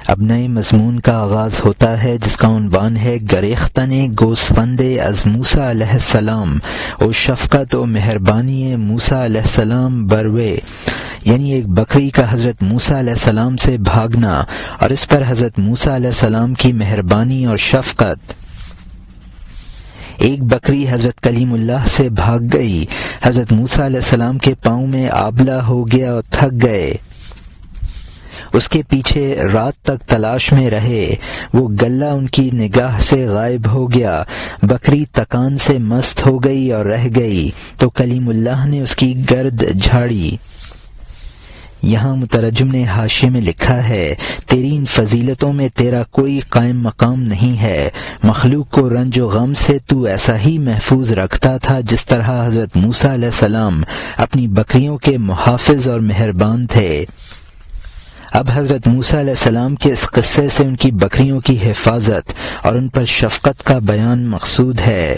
اب نئے مضمون کا آغاز ہوتا ہے جس کا عنوان ہے گریختن گوسفند از موسیٰ علیہ السلام و شفقت و مہربانی موسیٰ علیہ السلام بروے، یعنی ایک بکری کا حضرت موسیٰ علیہ السلام سے بھاگنا اور اس پر حضرت موسیٰ علیہ السلام کی مہربانی اور شفقت۔ ایک بکری حضرت کلیم اللہ سے بھاگ گئی، حضرت موسیٰ علیہ السلام کے پاؤں میں آبلہ ہو گیا اور تھک گئے، اس کے پیچھے رات تک تلاش میں رہے، وہ گلہ ان کی نگاہ سے غائب ہو گیا، بکری تکان سے مست ہو گئی اور رہ گئی تو کلیم اللہ نے اس کی گرد جھاڑی۔ یہاں مترجم نے حاشیے میں لکھا ہے، تیری ان فضیلتوں میں تیرا کوئی قائم مقام نہیں ہے، مخلوق کو رنج و غم سے تو ایسا ہی محفوظ رکھتا تھا جس طرح حضرت موسیٰ علیہ السلام اپنی بکریوں کے محافظ اور مہربان تھے۔ اب حضرت موسیٰ علیہ السلام کے اس قصے سے ان کی بکریوں کی حفاظت اور ان پر شفقت کا بیان مقصود ہے۔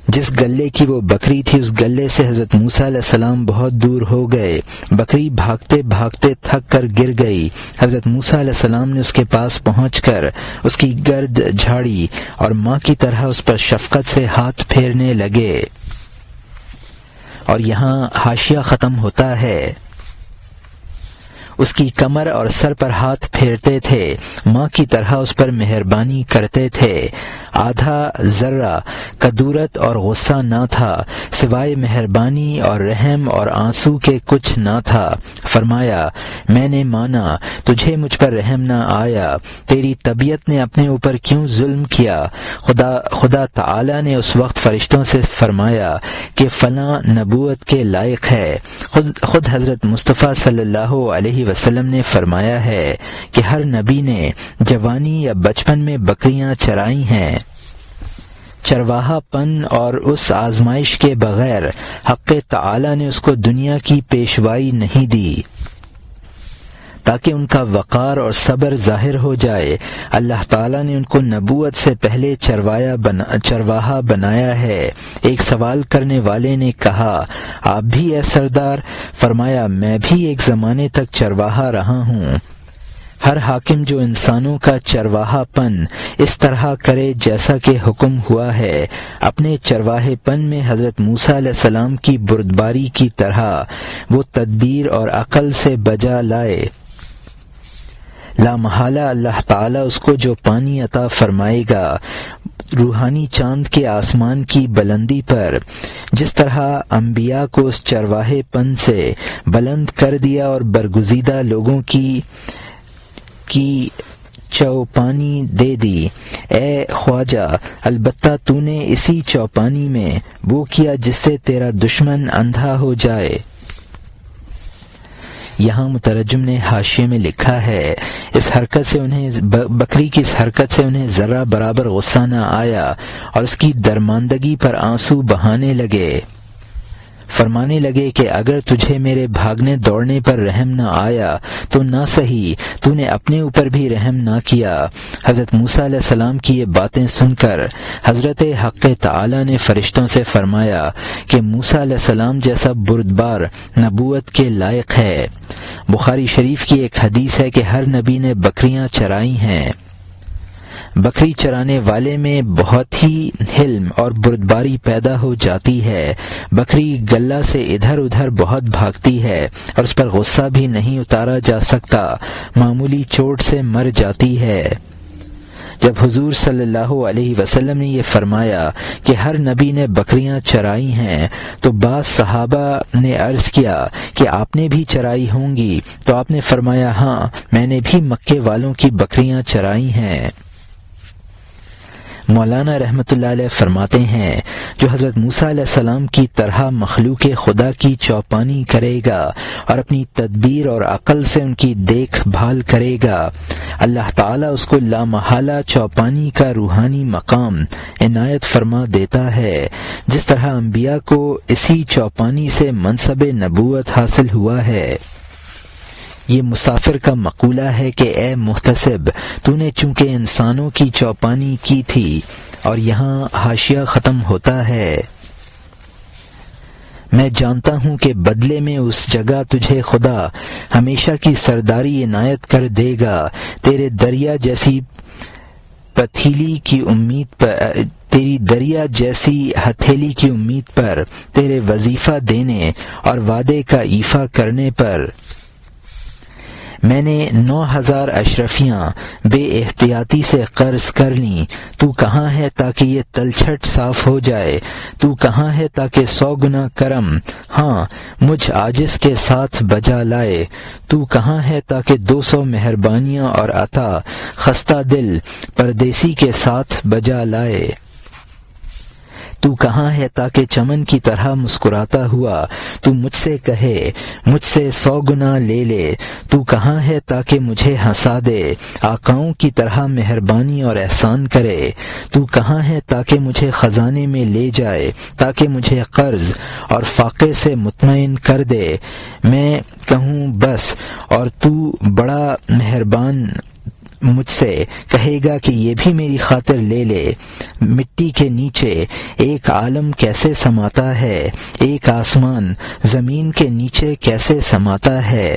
جس گلے کی وہ بکری تھی اس گلے سے حضرت موسیٰ علیہ السلام بہت دور ہو گئے، بکری بھاگتے بھاگتے تھک کر گر گئی، حضرت موسیٰ علیہ السلام نے اس کے پاس پہنچ کر اس کی گرد جھاڑی اور ماں کی طرح اس پر شفقت سے ہاتھ پھیرنے لگے۔ اور یہاں حاشیہ ختم ہوتا ہے، اس کی کمر اور سر پر ہاتھ پھیرتے تھے، ماں کی طرح اس پر مہربانی کرتے تھے، آدھا ذرہ کدورت اور غصہ نہ تھا، سوائے مہربانی اور رحم اور آنسو کے کچھ نہ تھا۔ فرمایا، میں نے مانا، تجھے مجھ پر رحم نہ آیا، تیری طبیعت نے اپنے اوپر کیوں ظلم کیا؟ خدا تعالی نے اس وقت فرشتوں سے فرمایا کہ فلاں نبوت کے لائق ہے۔ خود حضرت مصطفیٰ صلی اللہ علیہ وسلم نے فرمایا ہے کہ ہر نبی نے جوانی یا بچپن میں بکریاں چرائی ہیں۔ چرواہا پن اور اس آزمائش کے بغیر حق تعالی نے اس کو دنیا کی پیشوائی نہیں دی تاکہ ان کا وقار اور صبر ظاہر ہو جائے۔ اللہ تعالیٰ نے ان کو نبوت سے پہلے چرواہا بنایا ہے۔ ایک سوال کرنے والے نے کہا، آپ بھی اے سردار؟ فرمایا، میں بھی ایک زمانے تک چرواہا رہا ہوں۔ ہر حاکم جو انسانوں کا چرواہا پن اس طرح کرے جیسا کہ حکم ہوا ہے، اپنے چرواہے پن میں حضرت موسیٰ علیہ السلام کی بردباری کی طرح وہ تدبیر اور عقل سے بجا لائے، لا محالہ اللہ تعالیٰ اس کو جو پانی عطا فرمائے گا، روحانی چاند کے آسمان کی بلندی پر جس طرح انبیاء کو اس چرواہے پن سے بلند کر دیا اور برگزیدہ لوگوں کی چوپانی دے دی، اے خواجہ البتہ تو نے اسی چوپانی میں وہ کیا جس سے تیرا دشمن اندھا ہو جائے۔ یہاں مترجم نے حاشیے میں لکھا ہے، اس حرکت سے انہیں بکری کی اس حرکت سے انہیں ذرہ برابر غصہ نہ آیا اور اس کی درماندگی پر آنسو بہانے لگے، فرمانے لگے کہ اگر تجھے میرے بھاگنے دوڑنے پر رحم نہ آیا تو نہ صحیح تو نے اپنے اوپر بھی رحم نہ کیا۔ حضرت موسیٰ علیہ السلام کی یہ باتیں سن کر حضرت حق تعالی نے فرشتوں سے فرمایا کہ موسیٰ علیہ السلام جیسا بردبار نبوت کے لائق ہے۔ بخاری شریف کی ایک حدیث ہے کہ ہر نبی نے بکریاں چرائی ہیں۔ بکری چرانے والے میں بہت ہی حلم اور بردباری پیدا ہو جاتی ہے۔ بکری گلہ سے ادھر ادھر بہت بھاگتی ہے اور اس پر غصہ بھی نہیں اتارا جا سکتا، معمولی چوٹ سے مر جاتی ہے۔ جب حضور صلی اللہ علیہ وسلم نے یہ فرمایا کہ ہر نبی نے بکریاں چرائی ہیں تو بعض صحابہ نے عرض کیا کہ آپ نے بھی چرائی ہوں گی، تو آپ نے فرمایا، ہاں میں نے بھی مکے والوں کی بکریاں چرائی ہیں۔ مولانا رحمۃ اللہ علیہ فرماتے ہیں، جو حضرت موسیٰ علیہ السلام کی طرح مخلوق خدا کی چوپانی کرے گا اور اپنی تدبیر اور عقل سے ان کی دیکھ بھال کرے گا، اللہ تعالیٰ اس کو لامحالہ چوپانی کا روحانی مقام عنایت فرما دیتا ہے، جس طرح انبیاء کو اسی چوپانی سے منصب نبوت حاصل ہوا ہے۔ یہ مسافر کا مقولہ ہے کہ اے محتسب، تو نے چونکہ انسانوں کی چوپانی کی تھی۔ اور یہاں حاشیہ ختم ہوتا ہے۔ میں جانتا ہوں کہ بدلے میں اس جگہ تجھے خدا ہمیشہ کی سرداری عنایت کر دے گا. تیرے دریا جیسی پتیلی کی امید پر، تیری دریا جیسی ہتھیلی کی امید پر، تیرے وظیفہ دینے اور وعدے کا ایفا کرنے پر میں نے 9000 اشرفیاں بے احتیاطی سے قرض کر لیں. تو کہاں ہے تاکہ یہ تلچھٹ صاف ہو جائے؟ تو کہاں ہے تاکہ 100 گنا کرم ہاں مجھ عاجز کے ساتھ بجا لائے؟ تو کہاں ہے تاکہ 200 مہربانیاں اور عطا خستہ دل پردیسی کے ساتھ بجا لائے؟ تو کہاں ہے تاکہ چمن کی طرح مسکراتا ہوا تو مجھ سے کہے مجھ سے 100 گنا لے لے؟ تو کہاں ہے تاکہ مجھے ہنسا دے، آقاؤں کی طرح مہربانی اور احسان کرے؟ تو کہاں ہے تاکہ مجھے خزانے میں لے جائے، تاکہ مجھے قرض اور فاقے سے مطمئن کر دے؟ میں کہوں بس اور تو بڑا مہربان مجھ سے کہے گا کہ یہ بھی میری خاطر لے لے۔ مٹی کے نیچے ایک عالم کیسے سماتا ہے، ایک آسمان زمین کے نیچے کیسے سماتا ہے۔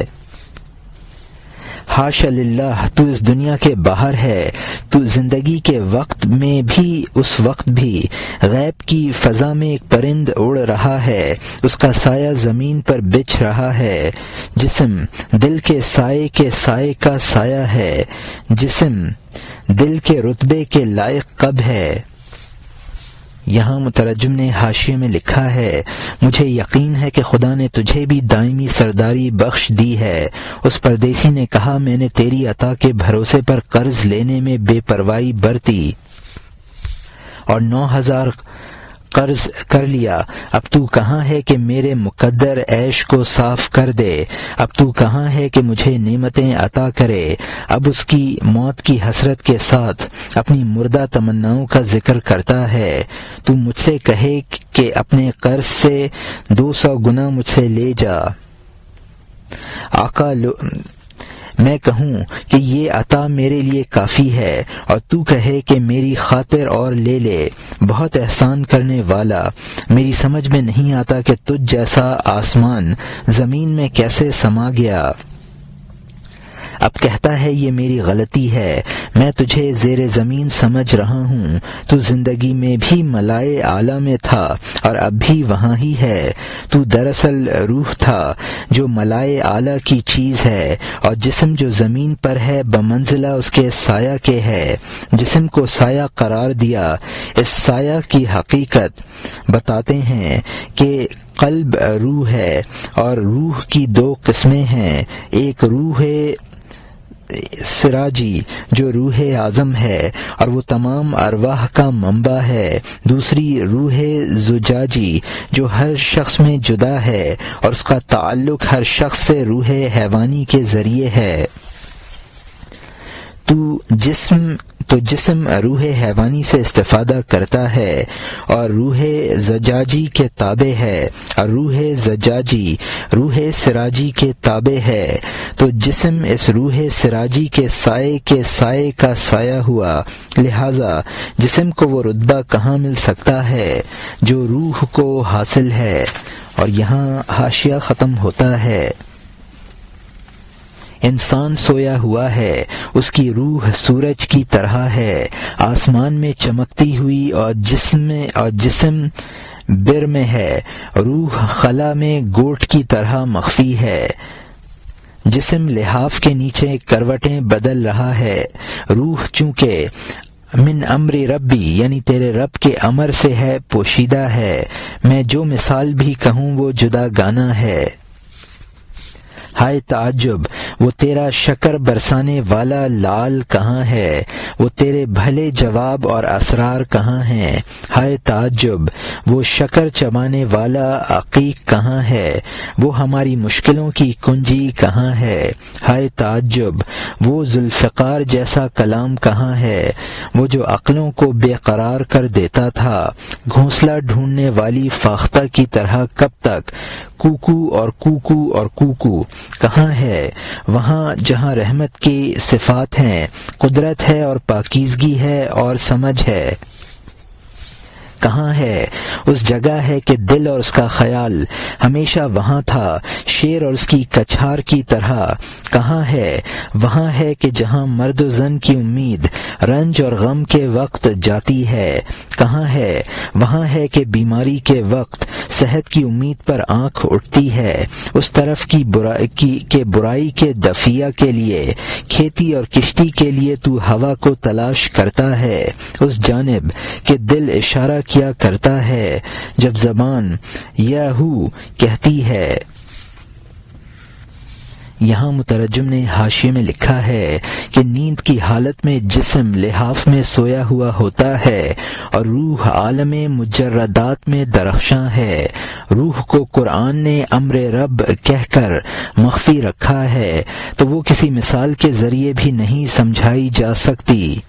حاشا للہ، تو اس دنیا کے باہر ہے، تو زندگی کے وقت میں بھی، اس وقت بھی غیب کی فضا میں ایک پرند اڑ رہا ہے، اس کا سایہ زمین پر بچھ رہا ہے۔ جسم دل کے سائے کا سایہ ہے، جسم دل کے رتبے کے لائق کب ہے۔ یہاں مترجم نے حاشیے میں لکھا ہے، مجھے یقین ہے کہ خدا نے تجھے بھی دائمی سرداری بخش دی ہے۔ اس پردیسی نے کہا، میں نے تیری عطا کے بھروسے پر قرض لینے میں بے پرواہی برتی اور 9000 قرض کر لیا۔ اب تو کہاں ہے کہ میرے مقدر عیش کو صاف کر دے؟ اب تو کہاں ہے کہ مجھے نعمتیں عطا کرے؟ اب اس کی موت کی حسرت کے ساتھ اپنی مردہ تمناؤں کا ذکر کرتا ہے۔ تو مجھ سے کہے کہ اپنے قرض سے 200 گنا مجھ سے لے جا۔ آقا میں کہوں کہ یہ عطا میرے لیے کافی ہے، اور تو کہے کہ میری خاطر اور لے لے۔ بہت احسان کرنے والا، میری سمجھ میں نہیں آتا کہ تجھ جیسا آسمان زمین میں کیسے سما گیا۔ اب کہتا ہے یہ میری غلطی ہے، میں تجھے زیر زمین سمجھ رہا ہوں۔ تو زندگی میں بھی ملائے اعلیٰ میں تھا اور اب بھی وہاں ہی ہے۔ تو دراصل روح تھا جو ملائے اعلیٰ کی چیز ہے، اور جسم جو زمین پر ہے بمنزلہ اس کے سایہ کے ہے۔ جسم کو سایہ قرار دیا۔ اس سایہ کی حقیقت بتاتے ہیں کہ قلب روح ہے، اور روح کی 2 قسمیں ہیں، ایک روح سراجی جو روح اعظم ہے اور وہ تمام ارواح کا منبع ہے، دوسری روح زجاجی جو ہر شخص میں جدا ہے اور اس کا تعلق ہر شخص سے روح حیوانی کے ذریعے ہے۔ تو جسم روح حیوانی سے استفادہ کرتا ہے اور روح زجاجی کے تابع ہے، اور روح زجاجی روح سراجی کے تابع ہے۔ تو جسم اس روح سراجی کے سائے کا سایہ ہوا، لہذا جسم کو وہ رتبہ کہاں مل سکتا ہے جو روح کو حاصل ہے۔ اور یہاں حاشیہ ختم ہوتا ہے۔ انسان سویا ہوا ہے، اس کی روح سورج کی طرح ہے، آسمان میں چمکتی ہوئی، اور جسم بر میں ہے، روح خلا میں گوٹ کی طرح مخفی ہے۔ جسم لحاف کے نیچے کروٹیں بدل رہا ہے، روح چونکہ من امر ربی یعنی تیرے رب کے امر سے ہے، پوشیدہ ہے۔ میں جو مثال بھی کہوں وہ جدا گانا ہے۔ ہائے تعجب، وہ تیرا شکر برسانے والا لعل کہاں ہے؟ وہ تیرے بھلے جواب اور اسرار کہاں ہیں؟ ہائے تعجب، وہ شکر چبانے والا عقیق کہاں ہے؟ وہ ہماری مشکلوں کی کنجی کہاں ہے؟ ہائے تعجب، وہ ذوالفقار جیسا کلام کہاں ہے؟ وہ جو عقلوں کو بے قرار کر دیتا تھا، گھونسلہ ڈھونڈنے والی فاختہ کی طرح کب تک؟ کوکو اور کوکو اور کوکو کہاں ہے؟ وہاں جہاں رحمت کی صفات ہیں، قدرت ہے اور پاکیزگی ہے اور سمجھ ہے۔ کہاں ہے؟ اس جگہ ہے کہ دل اور اس کا خیال ہمیشہ وہاں تھا، شیر اور اس کی کچھار کی طرح۔ کہاں ہے؟ وہاں ہے کہ جہاں مرد و زن کی امید رنج اور غم کے وقت جاتی ہے۔ کہاں ہے؟ وہاں ہے کہ بیماری کے وقت صحت کی امید پر آنکھ اٹھتی ہے۔ اس طرف کی برائی کے دفیہ کے لیے، کھیتی اور کشتی کے لیے تو ہوا کو تلاش کرتا ہے، اس جانب کہ دل اشارہ کیا کرتا ہے جب زبان یاہو کہتی ہے۔ یہاں مترجم نے حاشیے میں لکھا ہے کہ نیند کی حالت میں جسم لحاف میں سویا ہوا ہوتا ہے اور روح عالم مجردات میں درخشاں ہے۔ روح کو قرآن نے امر رب کہہ کر مخفی رکھا ہے تو وہ کسی مثال کے ذریعے بھی نہیں سمجھائی جا سکتی۔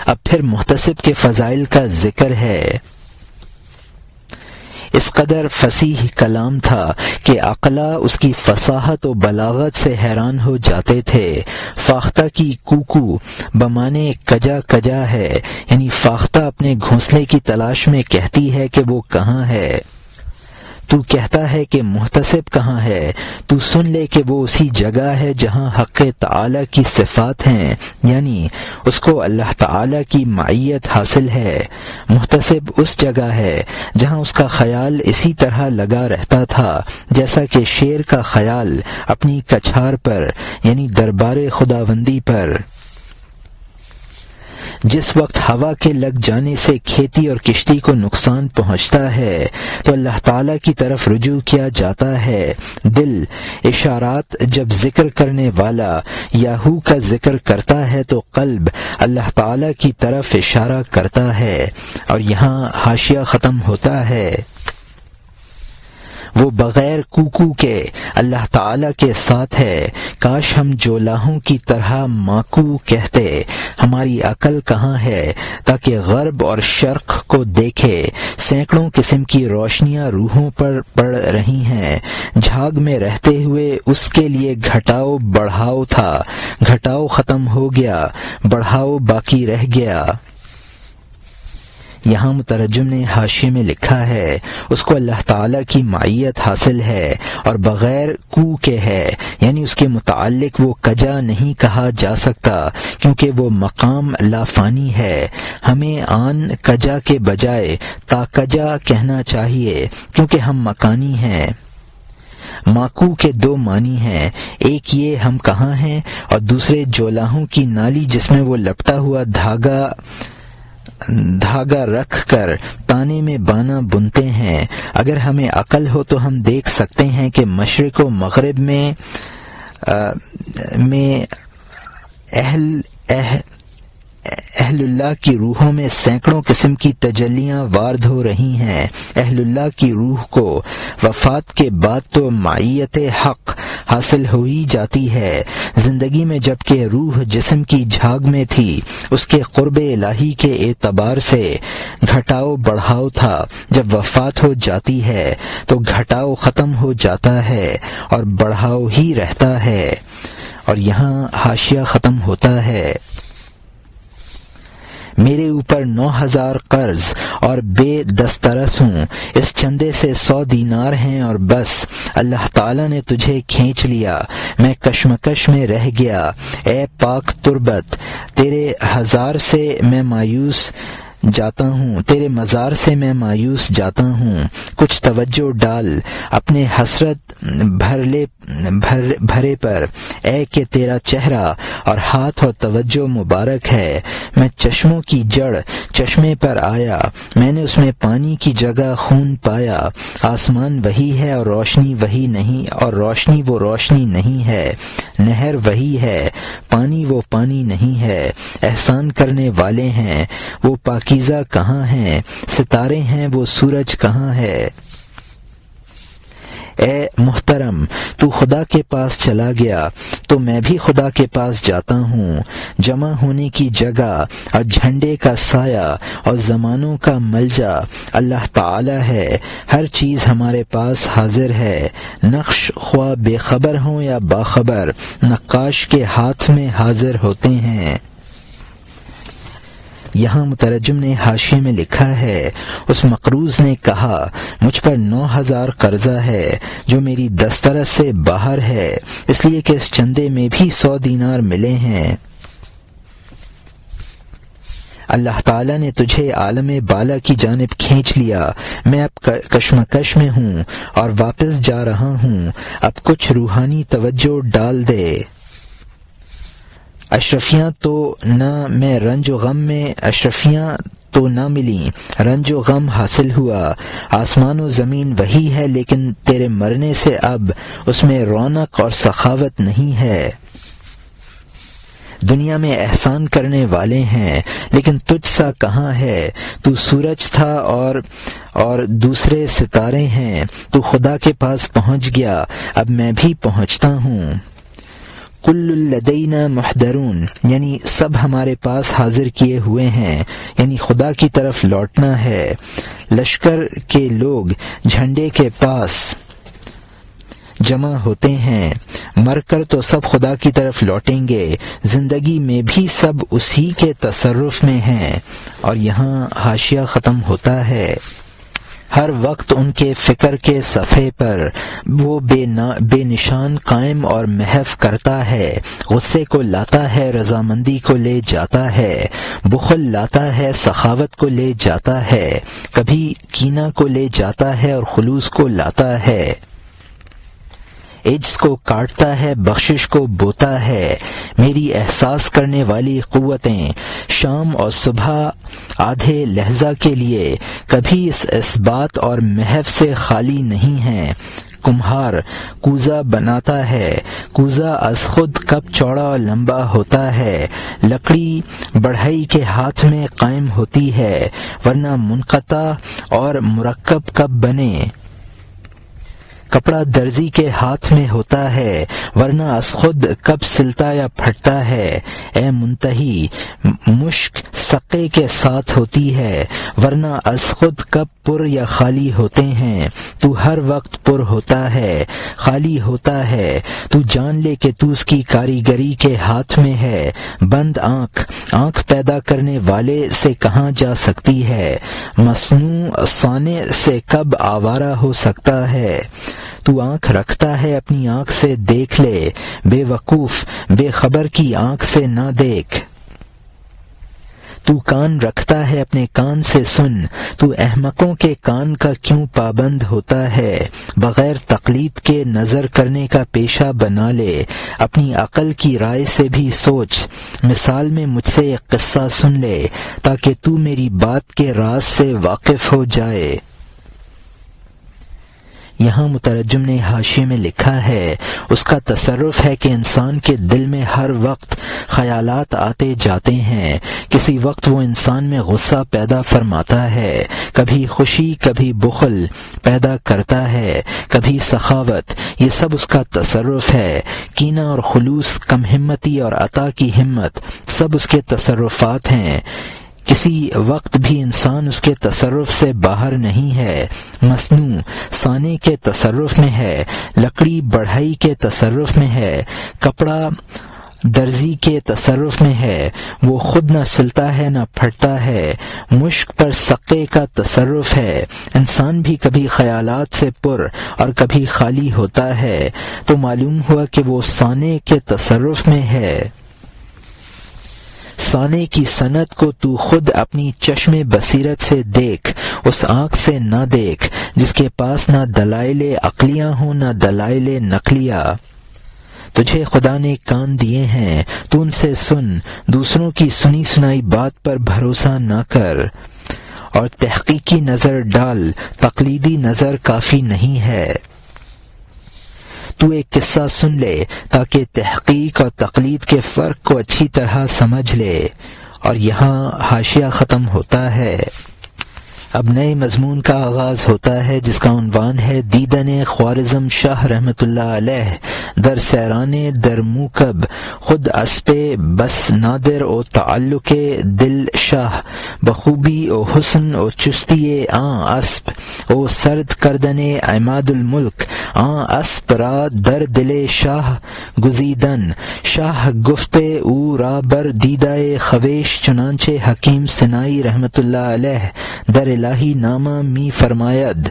اب پھر محتسب کے فضائل کا ذکر ہے۔ اس قدر فصیح کلام تھا کہ عقلاء اس کی فصاحت و بلاغت سے حیران ہو جاتے تھے۔ فاختہ کی کوکو بمانے کجا کجا ہے، یعنی فاختہ اپنے گھونسلے کی تلاش میں کہتی ہے کہ وہ کہاں ہے۔ تو کہتا ہے کہ محتسب کہاں ہے؟ تو سن لے کہ وہ اسی جگہ ہے جہاں حق تعالی کی صفات ہیں، یعنی اس کو اللہ تعالی کی معیت حاصل ہے۔ محتسب اس جگہ ہے جہاں اس کا خیال اسی طرح لگا رہتا تھا جیسا کہ شیر کا خیال اپنی کچھار پر، یعنی دربار خداوندی پر۔ جس وقت ہوا کے لگ جانے سے کھیتی اور کشتی کو نقصان پہنچتا ہے تو اللہ تعالیٰ کی طرف رجوع کیا جاتا ہے۔ دل اشارات جب ذکر کرنے والا یاہو کا ذکر کرتا ہے تو قلب اللہ تعالیٰ کی طرف اشارہ کرتا ہے۔ اور یہاں حاشیہ ختم ہوتا ہے۔ وہ بغیر کوکو کے اللہ تعالیٰ کے ساتھ ہے۔ کاش ہم جولاہوں کی طرح ماکو کہتے۔ ہماری عقل کہاں ہے تاکہ غرب اور شرق کو دیکھے؟ سینکڑوں قسم کی روشنیاں روحوں پر پڑ رہی ہیں۔ جھاگ میں رہتے ہوئے اس کے لیے گھٹاؤ بڑھاؤ تھا، گھٹاؤ ختم ہو گیا، بڑھاؤ باقی رہ گیا۔ یہاں مترجم نے حاشیے میں لکھا ہے اس کو اللہ تعالیٰ کی معیت حاصل ہے اور بغیر کو کے ہے، یعنی اس کے متعلق وہ کجا نہیں کہا جا سکتا کیونکہ وہ مقام لافانی ہے۔ ہمیں آن کجا کے بجائے تا کجا کہنا چاہیے کیونکہ ہم مکانی ہیں۔ ماکو کے دو معنی ہیں، ایک یہ ہم کہاں ہیں اور دوسرے جولاہوں کی نالی جس میں وہ لپٹا ہوا دھاگا رکھ کر تانے میں بانا بنتے ہیں۔ اگر ہمیں عقل ہو تو ہم دیکھ سکتے ہیں کہ مشرق و مغرب میں اہل اللہ کی روحوں میں سینکڑوں قسم کی تجلیاں وارد ہو رہی ہیں۔ اہل اللہ کی روح کو وفات کے بعد تو معیت حق حاصل ہو ہی جاتی ہے۔ زندگی میں جب کہ روح جسم کی جھاگ میں تھی اس کے قرب الہی کے اعتبار سے گھٹاؤ بڑھاؤ تھا، جب وفات ہو جاتی ہے تو گھٹاؤ ختم ہو جاتا ہے اور بڑھاؤ ہی رہتا ہے۔ اور یہاں حاشیہ ختم ہوتا ہے۔ میرے اوپر 9000 قرض اور بے دسترس ہوں، اس چندے سے 100 دینار ہیں اور بس اللہ تعالیٰ نے تجھے کھینچ لیا، میں کشمکش میں رہ گیا۔ اے پاک تربت، تیرے ہزار سے میں مایوس جاتا ہوں، تیرے مزار سے میں مایوس جاتا ہوں۔ کچھ توجہ ڈال اپنے حسرت بھرے پر، اے کہ تیرا چہرہ اور ہاتھ اور توجہ مبارک ہے۔ میں چشموں کی جڑ چشمے پر آیا، میں نے اس میں پانی کی جگہ خون پایا۔ آسمان وہی ہے اور روشنی وہی نہیں، اور روشنی وہ روشنی نہیں ہے۔ نہر وہی ہے، پانی وہ پانی نہیں ہے۔ احسان کرنے والے ہیں وہ پاکیزہ کہاں ہیں؟ ستارے ہیں وہ سورج کہاں ہے؟ اے محترم، تو خدا کے پاس چلا گیا تو میں بھی خدا کے پاس جاتا ہوں۔ جمع ہونے کی جگہ اور جھنڈے کا سایہ اور زمانوں کا ملجا اللہ تعالی ہے۔ ہر چیز ہمارے پاس حاضر ہے۔ نقش خواہ بے خبر ہوں یا باخبر، نقاش کے ہاتھ میں حاضر ہوتے ہیں۔ یہاں مترجم نے حاشیے میں لکھا ہے، اس مقروض نے کہا مجھ پر 9,000 قرضہ ہے جو میری دسترس سے باہر ہے، اس لیے کہ اس چندے میں بھی 100 دینار ملے ہیں۔ اللہ تعالیٰ نے تجھے عالم بالا کی جانب کھینچ لیا، میں اب کشمکش میں ہوں اور واپس جا رہا ہوں، اب کچھ روحانی توجہ ڈال دے۔ اشرفیاں تو نہ میں رنج و غم میں اشرفیاں تو نہ ملیں، رنج و غم حاصل ہوا، آسمان و زمین وہی ہے لیکن تیرے مرنے سے اب اس میں رونق اور سخاوت نہیں ہے۔ دنیا میں احسان کرنے والے ہیں لیکن تجھ سا کہاں ہے، تو سورج تھا اور دوسرے ستارے ہیں، تو خدا کے پاس پہنچ گیا، اب میں بھی پہنچتا ہوں۔ کل لدینا محضرون، یعنی سب ہمارے پاس حاضر کیے ہوئے ہیں، یعنی خدا کی طرف لوٹنا ہے۔ لشکر کے لوگ جھنڈے کے پاس جمع ہوتے ہیں، مر کر تو سب خدا کی طرف لوٹیں گے، زندگی میں بھی سب اسی کے تصرف میں ہیں۔ اور یہاں حاشیہ ختم ہوتا ہے۔ ہر وقت ان کے فکر کے صفحے پر وہ بے نشان قائم اور محو کرتا ہے، غصے کو لاتا ہے، رضامندی کو لے جاتا ہے، بخل لاتا ہے، سخاوت کو لے جاتا ہے، کبھی کینہ کو لے جاتا ہے اور خلوص کو لاتا ہے، عجز کو کاٹتا ہے، بخشش کو بوتا ہے۔ میری احساس کرنے والی قوتیں شام اور صبح آدھے لحظہ کے لیے کبھی اس بات اور محو سے خالی نہیں ہیں۔ کمہار کوزہ بناتا ہے، کوزہ از خود کب چوڑا اور لمبا ہوتا ہے، لکڑی بڑھئی کے ہاتھ میں قائم ہوتی ہے، ورنہ منقطع اور مرکب کب بنے۔ کپڑا درزی کے ہاتھ میں ہوتا ہے، ورنہ از خود کب سلتا یا پھٹتا ہے۔ اے منتہی، مشک سقے کے ساتھ ہوتی ہے، ورنہ از خود کب پر یا خالی ہوتے ہیں۔ تو ہر وقت پر ہوتا ہے، خالی ہوتا ہے، تو جان لے کہ تو اس کی کاریگری کے ہاتھ میں ہے۔ بند آنکھ پیدا کرنے والے سے کہاں جا سکتی ہے، مصنوع صانع سے کب آوارہ ہو سکتا ہے۔ تو آنکھ رکھتا ہے، اپنی آنکھ سے دیکھ لے، بے وقوف بے خبر کی آنکھ سے نہ دیکھ۔ تو کان رکھتا ہے، اپنے کان سے سن، تو احمقوں کے کان کا کیوں پابند ہوتا ہے۔ بغیر تقلید کے نظر کرنے کا پیشہ بنا لے، اپنی عقل کی رائے سے بھی سوچ۔ مثال میں مجھ سے ایک قصہ سن لے تاکہ تو میری بات کے راز سے واقف ہو جائے۔ یہاں مترجم نے حاشیے میں لکھا ہے، اس کا تصرف ہے کہ انسان کے دل میں ہر وقت خیالات آتے جاتے ہیں۔ کسی وقت وہ انسان میں غصہ پیدا فرماتا ہے، کبھی خوشی کبھی بخل پیدا کرتا ہے، کبھی سخاوت، یہ سب اس کا تصرف ہے۔ کینہ اور خلوص، کم ہمتی اور عطا کی ہمت، سب اس کے تصرفات ہیں۔ کسی وقت بھی انسان اس کے تصرف سے باہر نہیں ہے، مصنوع صانع کے تصرف میں ہے، لکڑی بڑھئی کے تصرف میں ہے، کپڑا درزی کے تصرف میں ہے، وہ خود نہ سلتا ہے نہ پھٹتا ہے، مشک پر سقے کا تصرف ہے۔ انسان بھی کبھی خیالات سے پر اور کبھی خالی ہوتا ہے، تو معلوم ہوا کہ وہ صانع کے تصرف میں ہے۔ صانع کی صنعت کو تو خود اپنی چشم بصیرت سے دیکھ، اس آنکھ سے نہ دیکھ جس کے پاس نہ دلائل عقلیاں ہوں نہ دلائل نقلیہ۔ تجھے خدا نے کان دیے ہیں، تو ان سے سن، دوسروں کی سنی سنائی بات پر بھروسہ نہ کر، اور تحقیقی نظر ڈال، تقلیدی نظر کافی نہیں ہے۔ تو ایک قصہ سن لے تاکہ تحقیق اور تقلید کے فرق کو اچھی طرح سمجھ لے۔ اور یہاں حاشیہ ختم ہوتا ہے۔ اب نئے مضمون کا آغاز ہوتا ہے جس کا عنوان ہے دیدن خوارزم شاہ رحمۃ اللہ علیہ در سیران در موکب خود اسب بس نادر و تعلق دل شاہ بخوبی و حسن و چستی اسب و سرد کردن عماد الملک اسب را در دل شاہ گزیدن شاہ گفت او را بر دیدہ خویش چنانچہ حکیم سنائی رحمت اللہ علیہ در الہی نامہ می فرماید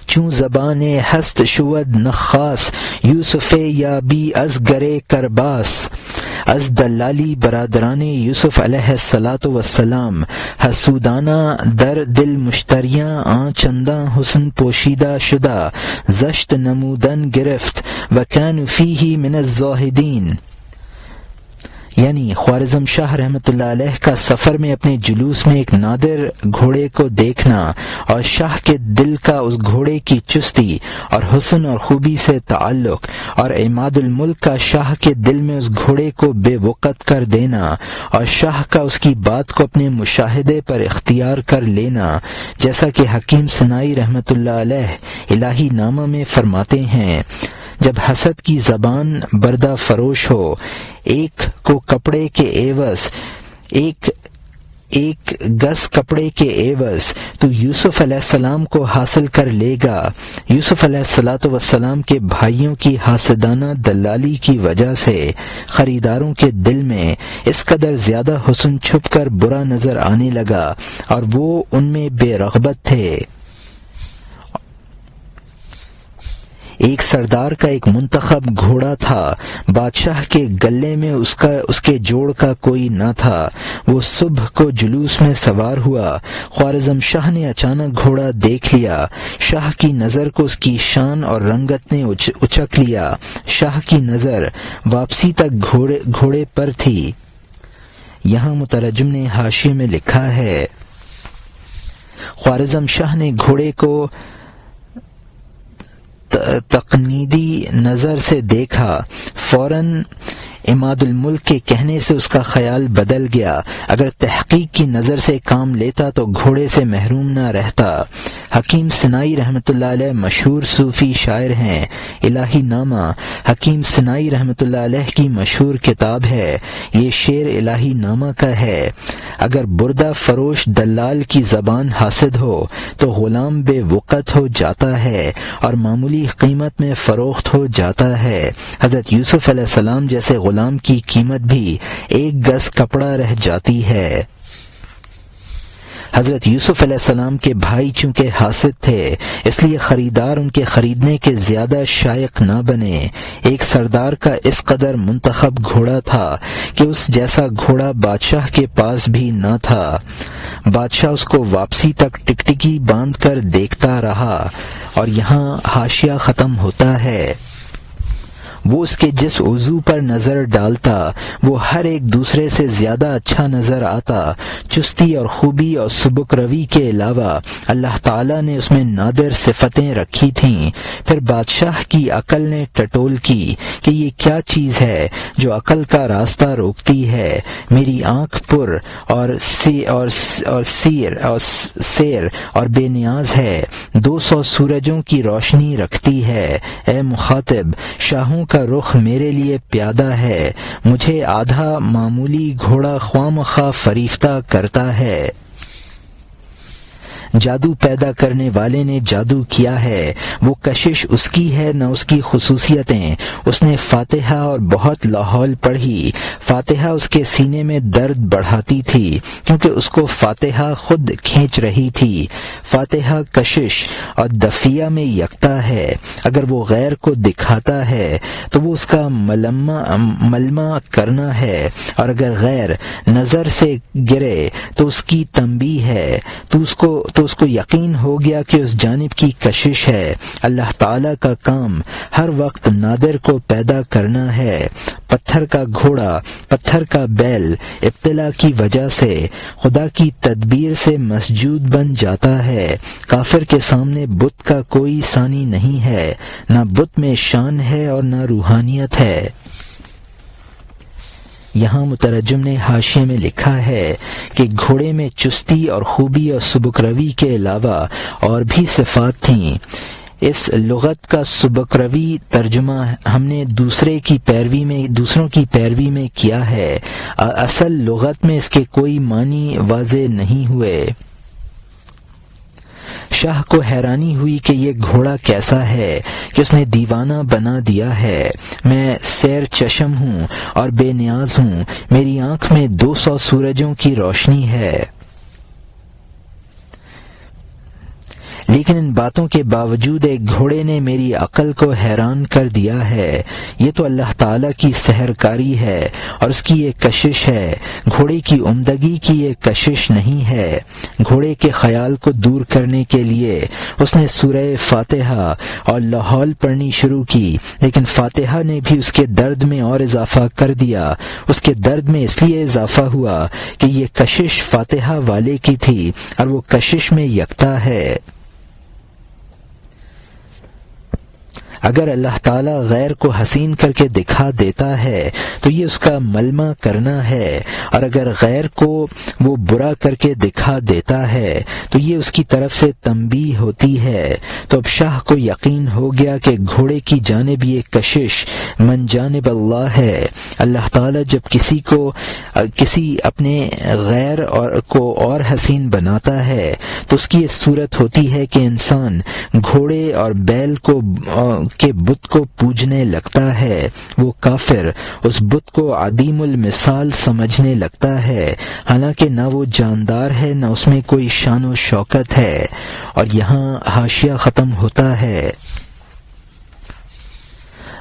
چون زبان ہست شود نخاس یوسف یا بی از گرے کرباس از دلالی برادران یوسف علیہ الصلاۃ والسلام حسودانہ در دل مشتریاں چنداں حسن پوشیدہ شدہ زشت نمودن گرفت وکان فیہ من الزاہدین، یعنی خوارزم شاہ رحمۃ اللہ علیہ کا سفر میں اپنے جلوس میں ایک نادر گھوڑے کو دیکھنا اور شاہ کے دل کا اس گھوڑے کی چستی اور حسن اور خوبی سے تعلق اور عماد الملک کا شاہ کے دل میں اس گھوڑے کو بے وقت کر دینا اور شاہ کا اس کی بات کو اپنے مشاہدے پر اختیار کر لینا، جیسا کہ حکیم سنائی رحمۃ اللہ علیہ الہی نامہ میں فرماتے ہیں جب حسد کی زبان بردہ فروش ہو ایک کو کپڑے کے عوض ایک گز کپڑے کے عوض تو یوسف علیہ السلام کو حاصل کر لے گا۔ یوسف علیہ الصلاۃ والسلام کے بھائیوں کی حاسدانہ دلالی کی وجہ سے خریداروں کے دل میں اس قدر زیادہ حسن چھپ کر برا نظر آنے لگا اور وہ ان میں بے رغبت تھے۔ ایک سردار کا ایک منتخب گھوڑا تھا، بادشاہ کے گلے میں اس کے جوڑ کا کوئی نہ تھا۔ وہ صبح کو جلوس میں سوار ہوا، خوارزم شاہ نے اچانک گھوڑا دیکھ لیا، شاہ کی نظر کو اس کی شان اور رنگت نے اچک لیا، شاہ کی نظر واپسی تک گھوڑے پر تھی۔ یہاں مترجم نے حاشیے میں لکھا ہے خوارزم شاہ نے گھوڑے کو تقنیدی نظر سے دیکھا، فوراً عماد الملک کے کہنے سے اس کا خیال بدل گیا، اگر تحقیق کی نظر سے کام لیتا تو گھوڑے سے محروم نہ رہتا۔ حکیم سنائی رحمۃ اللہ علیہ مشہور صوفی شاعر ہیں، الہی نامہ حکیم سنائی رحمۃ اللہ علیہ کی مشہور کتاب ہے، یہ شعر الہی نامہ کا ہے۔ اگر بردہ فروش دلال کی زبان حاسد ہو تو غلام بے وقت ہو جاتا ہے اور معمولی قیمت میں فروخت ہو جاتا ہے۔ حضرت یوسف علیہ السلام جیسے غلام کی قیمت بھی ایک گز کپڑا رہ جاتی ہے۔ حضرت یوسف علیہ السلام کے بھائی چونکہ حاسد تھے اس لیے خریدار ان کے خریدنے کے زیادہ شائق نہ بنے۔ ایک سردار کا اس قدر منتخب گھوڑا تھا کہ اس جیسا گھوڑا بادشاہ کے پاس بھی نہ تھا۔ بادشاہ اس کو واپسی تک ٹکٹکی باندھ کر دیکھتا رہا، اور یہاں حاشیہ ختم ہوتا ہے۔ وہ اس کے جس عضو پر نظر ڈالتا وہ ہر ایک دوسرے سے زیادہ اچھا نظر آتا۔ چستی اور خوبی اور سبک روی کے علاوہ اللہ تعالیٰ نے اس میں نادر صفتیں رکھی تھیں۔ پھر بادشاہ کی عقل نے ٹٹول کی کہ یہ کیا چیز ہے جو عقل کا راستہ روکتی ہے؟ میری آنکھ پر سیر اور بے نیاز ہے، 200 سورجوں کی روشنی رکھتی ہے۔ اے مخاطب، شاہوں کا رخ میرے لیے پیادہ ہے، مجھے آدھا معمولی گھوڑا خواہ مخواہ فریفتہ کرتا ہے۔ جادو پیدا کرنے والے نے جادو کیا ہے، وہ کشش اس کی ہے نہ اس کی خصوصیتیں۔ اس نے فاتحہ اور بہت لاحول پڑھی، فاتحہ اس کے سینے میں درد بڑھاتی تھی کیونکہ اس کو فاتحہ خود کھینچ رہی تھی۔ فاتحہ کشش اور دفیہ میں یکتا ہے، اگر وہ غیر کو دکھاتا ہے تو وہ اس کا ملمہ کرنا ہے، اور اگر غیر نظر سے گرے تو اس کی تنبیہ ہے، تو اس کو یقین ہو گیا کہ اس جانب کی کشش ہے۔ اللہ تعالی کا کام ہر وقت نادر کو پیدا کرنا ہے۔ پتھر کا گھوڑا، پتھر کا بیل ابتلا کی وجہ سے خدا کی تدبیر سے مسجود بن جاتا ہے۔ کافر کے سامنے بت کا کوئی ثانی نہیں ہے، نہ بت میں شان ہے اور نہ روحانیت ہے۔ یہاں مترجم نے حاشیے میں لکھا ہے کہ گھوڑے میں چستی اور خوبی اور سبک روی کے علاوہ اور بھی صفات تھیں۔ اس لغت کا سبکروی ترجمہ ہم نے دوسروں کی پیروی میں کیا ہے، اصل لغت میں اس کے کوئی معنی واضح نہیں ہوئے۔ شاہ کو حیرانی ہوئی کہ یہ گھوڑا کیسا ہے کہ اس نے دیوانہ بنا دیا ہے۔ میں سیر چشم ہوں اور بے نیاز ہوں، میری آنکھ میں 200 سورجوں کی روشنی ہے، لیکن ان باتوں کے باوجود ایک گھوڑے نے میری عقل کو حیران کر دیا ہے۔ یہ تو اللہ تعالیٰ کی سحرکاری ہے اور اس کی یہ کشش ہے، گھوڑے کی عمدگی کی یہ کشش نہیں ہے۔ گھوڑے کے خیال کو دور کرنے کے لیے اس نے سورہ فاتحہ اور لاحول پڑھنی شروع کی، لیکن فاتحہ نے بھی اس کے درد میں اور اضافہ کر دیا۔ اس کے درد میں اس لیے اضافہ ہوا کہ یہ کشش فاتحہ والے کی تھی اور وہ کشش میں یکتا ہے۔ اگر اللہ تعالیٰ غیر کو حسین کر کے دکھا دیتا ہے تو یہ اس کا ملمہ کرنا ہے، اور اگر غیر کو وہ برا کر کے دکھا دیتا ہے تو یہ اس کی طرف سے تنبیہ ہوتی ہے۔ تو اب شاہ کو یقین ہو گیا کہ گھوڑے کی جانب یہ کشش من جانب اللہ ہے۔ اللہ تعالیٰ جب کسی اپنے غیر کو اور حسین بناتا ہے تو اس کی یہ صورت ہوتی ہے کہ انسان گھوڑے اور بیل کے بت کو پوجنے لگتا ہے۔ وہ کافر اس بت کو عدیم المثال سمجھنے لگتا ہے، حالانکہ نہ وہ جاندار ہے نہ اس میں کوئی شان و شوکت ہے۔ اور یہاں حاشیہ ختم ہوتا ہے۔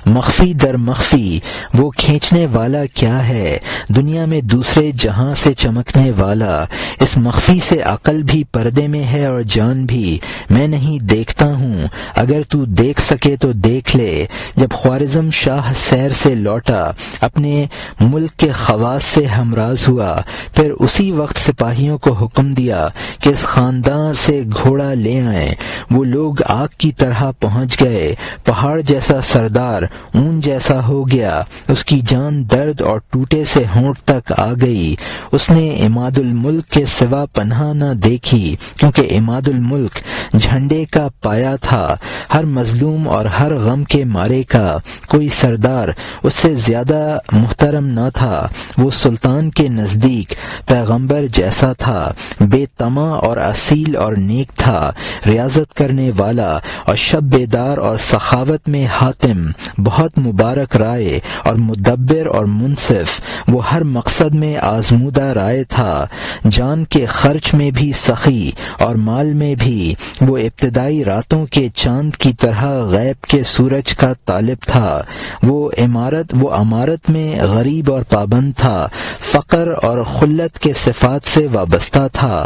مخفی در مخفی وہ کھینچنے والا کیا ہے، دنیا میں دوسرے جہاں سے چمکنے والا، اس مخفی سے عقل بھی پردے میں ہے اور جان بھی۔ میں نہیں دیکھتا ہوں، اگر تو دیکھ سکے تو دیکھ لے۔ جب خوارزم شاہ سیر سے لوٹا، اپنے ملک کے خواص سے ہمراز ہوا، پھر اسی وقت سپاہیوں کو حکم دیا کہ اس خاندان سے گھوڑا لے آئیں۔ وہ لوگ آگ کی طرح پہنچ گئے، پہاڑ جیسا سردار اون جیسا ہو گیا، اس کی جان درد اور ٹوٹے سے ہونٹ تک آ گئی۔ اس نے عماد الملک کے سوا پناہ نہ دیکھی، کیونکہ عماد الملک جھنڈے کا پایا تھا، ہر مظلوم اور ہر غم کے مارے کا۔ کوئی سردار اس سے زیادہ محترم نہ تھا، وہ سلطان کے نزدیک پیغمبر جیسا تھا، بے طمع اور اصیل اور نیک تھا، ریاضت کرنے والا اور شب بیدار اور سخاوت میں حاتم، بہت مبارک رائے اور مدبر اور منصف، وہ ہر مقصد میں آزمودہ رائے تھا، جان کے خرچ میں بھی سخی اور مال میں بھی۔ وہ ابتدائی راتوں کے چاند کی طرح غیب کے سورج کا طالب تھا، وہ امارت میں غریب اور پابند تھا، فقر اور خلت کے صفات سے وابستہ تھا۔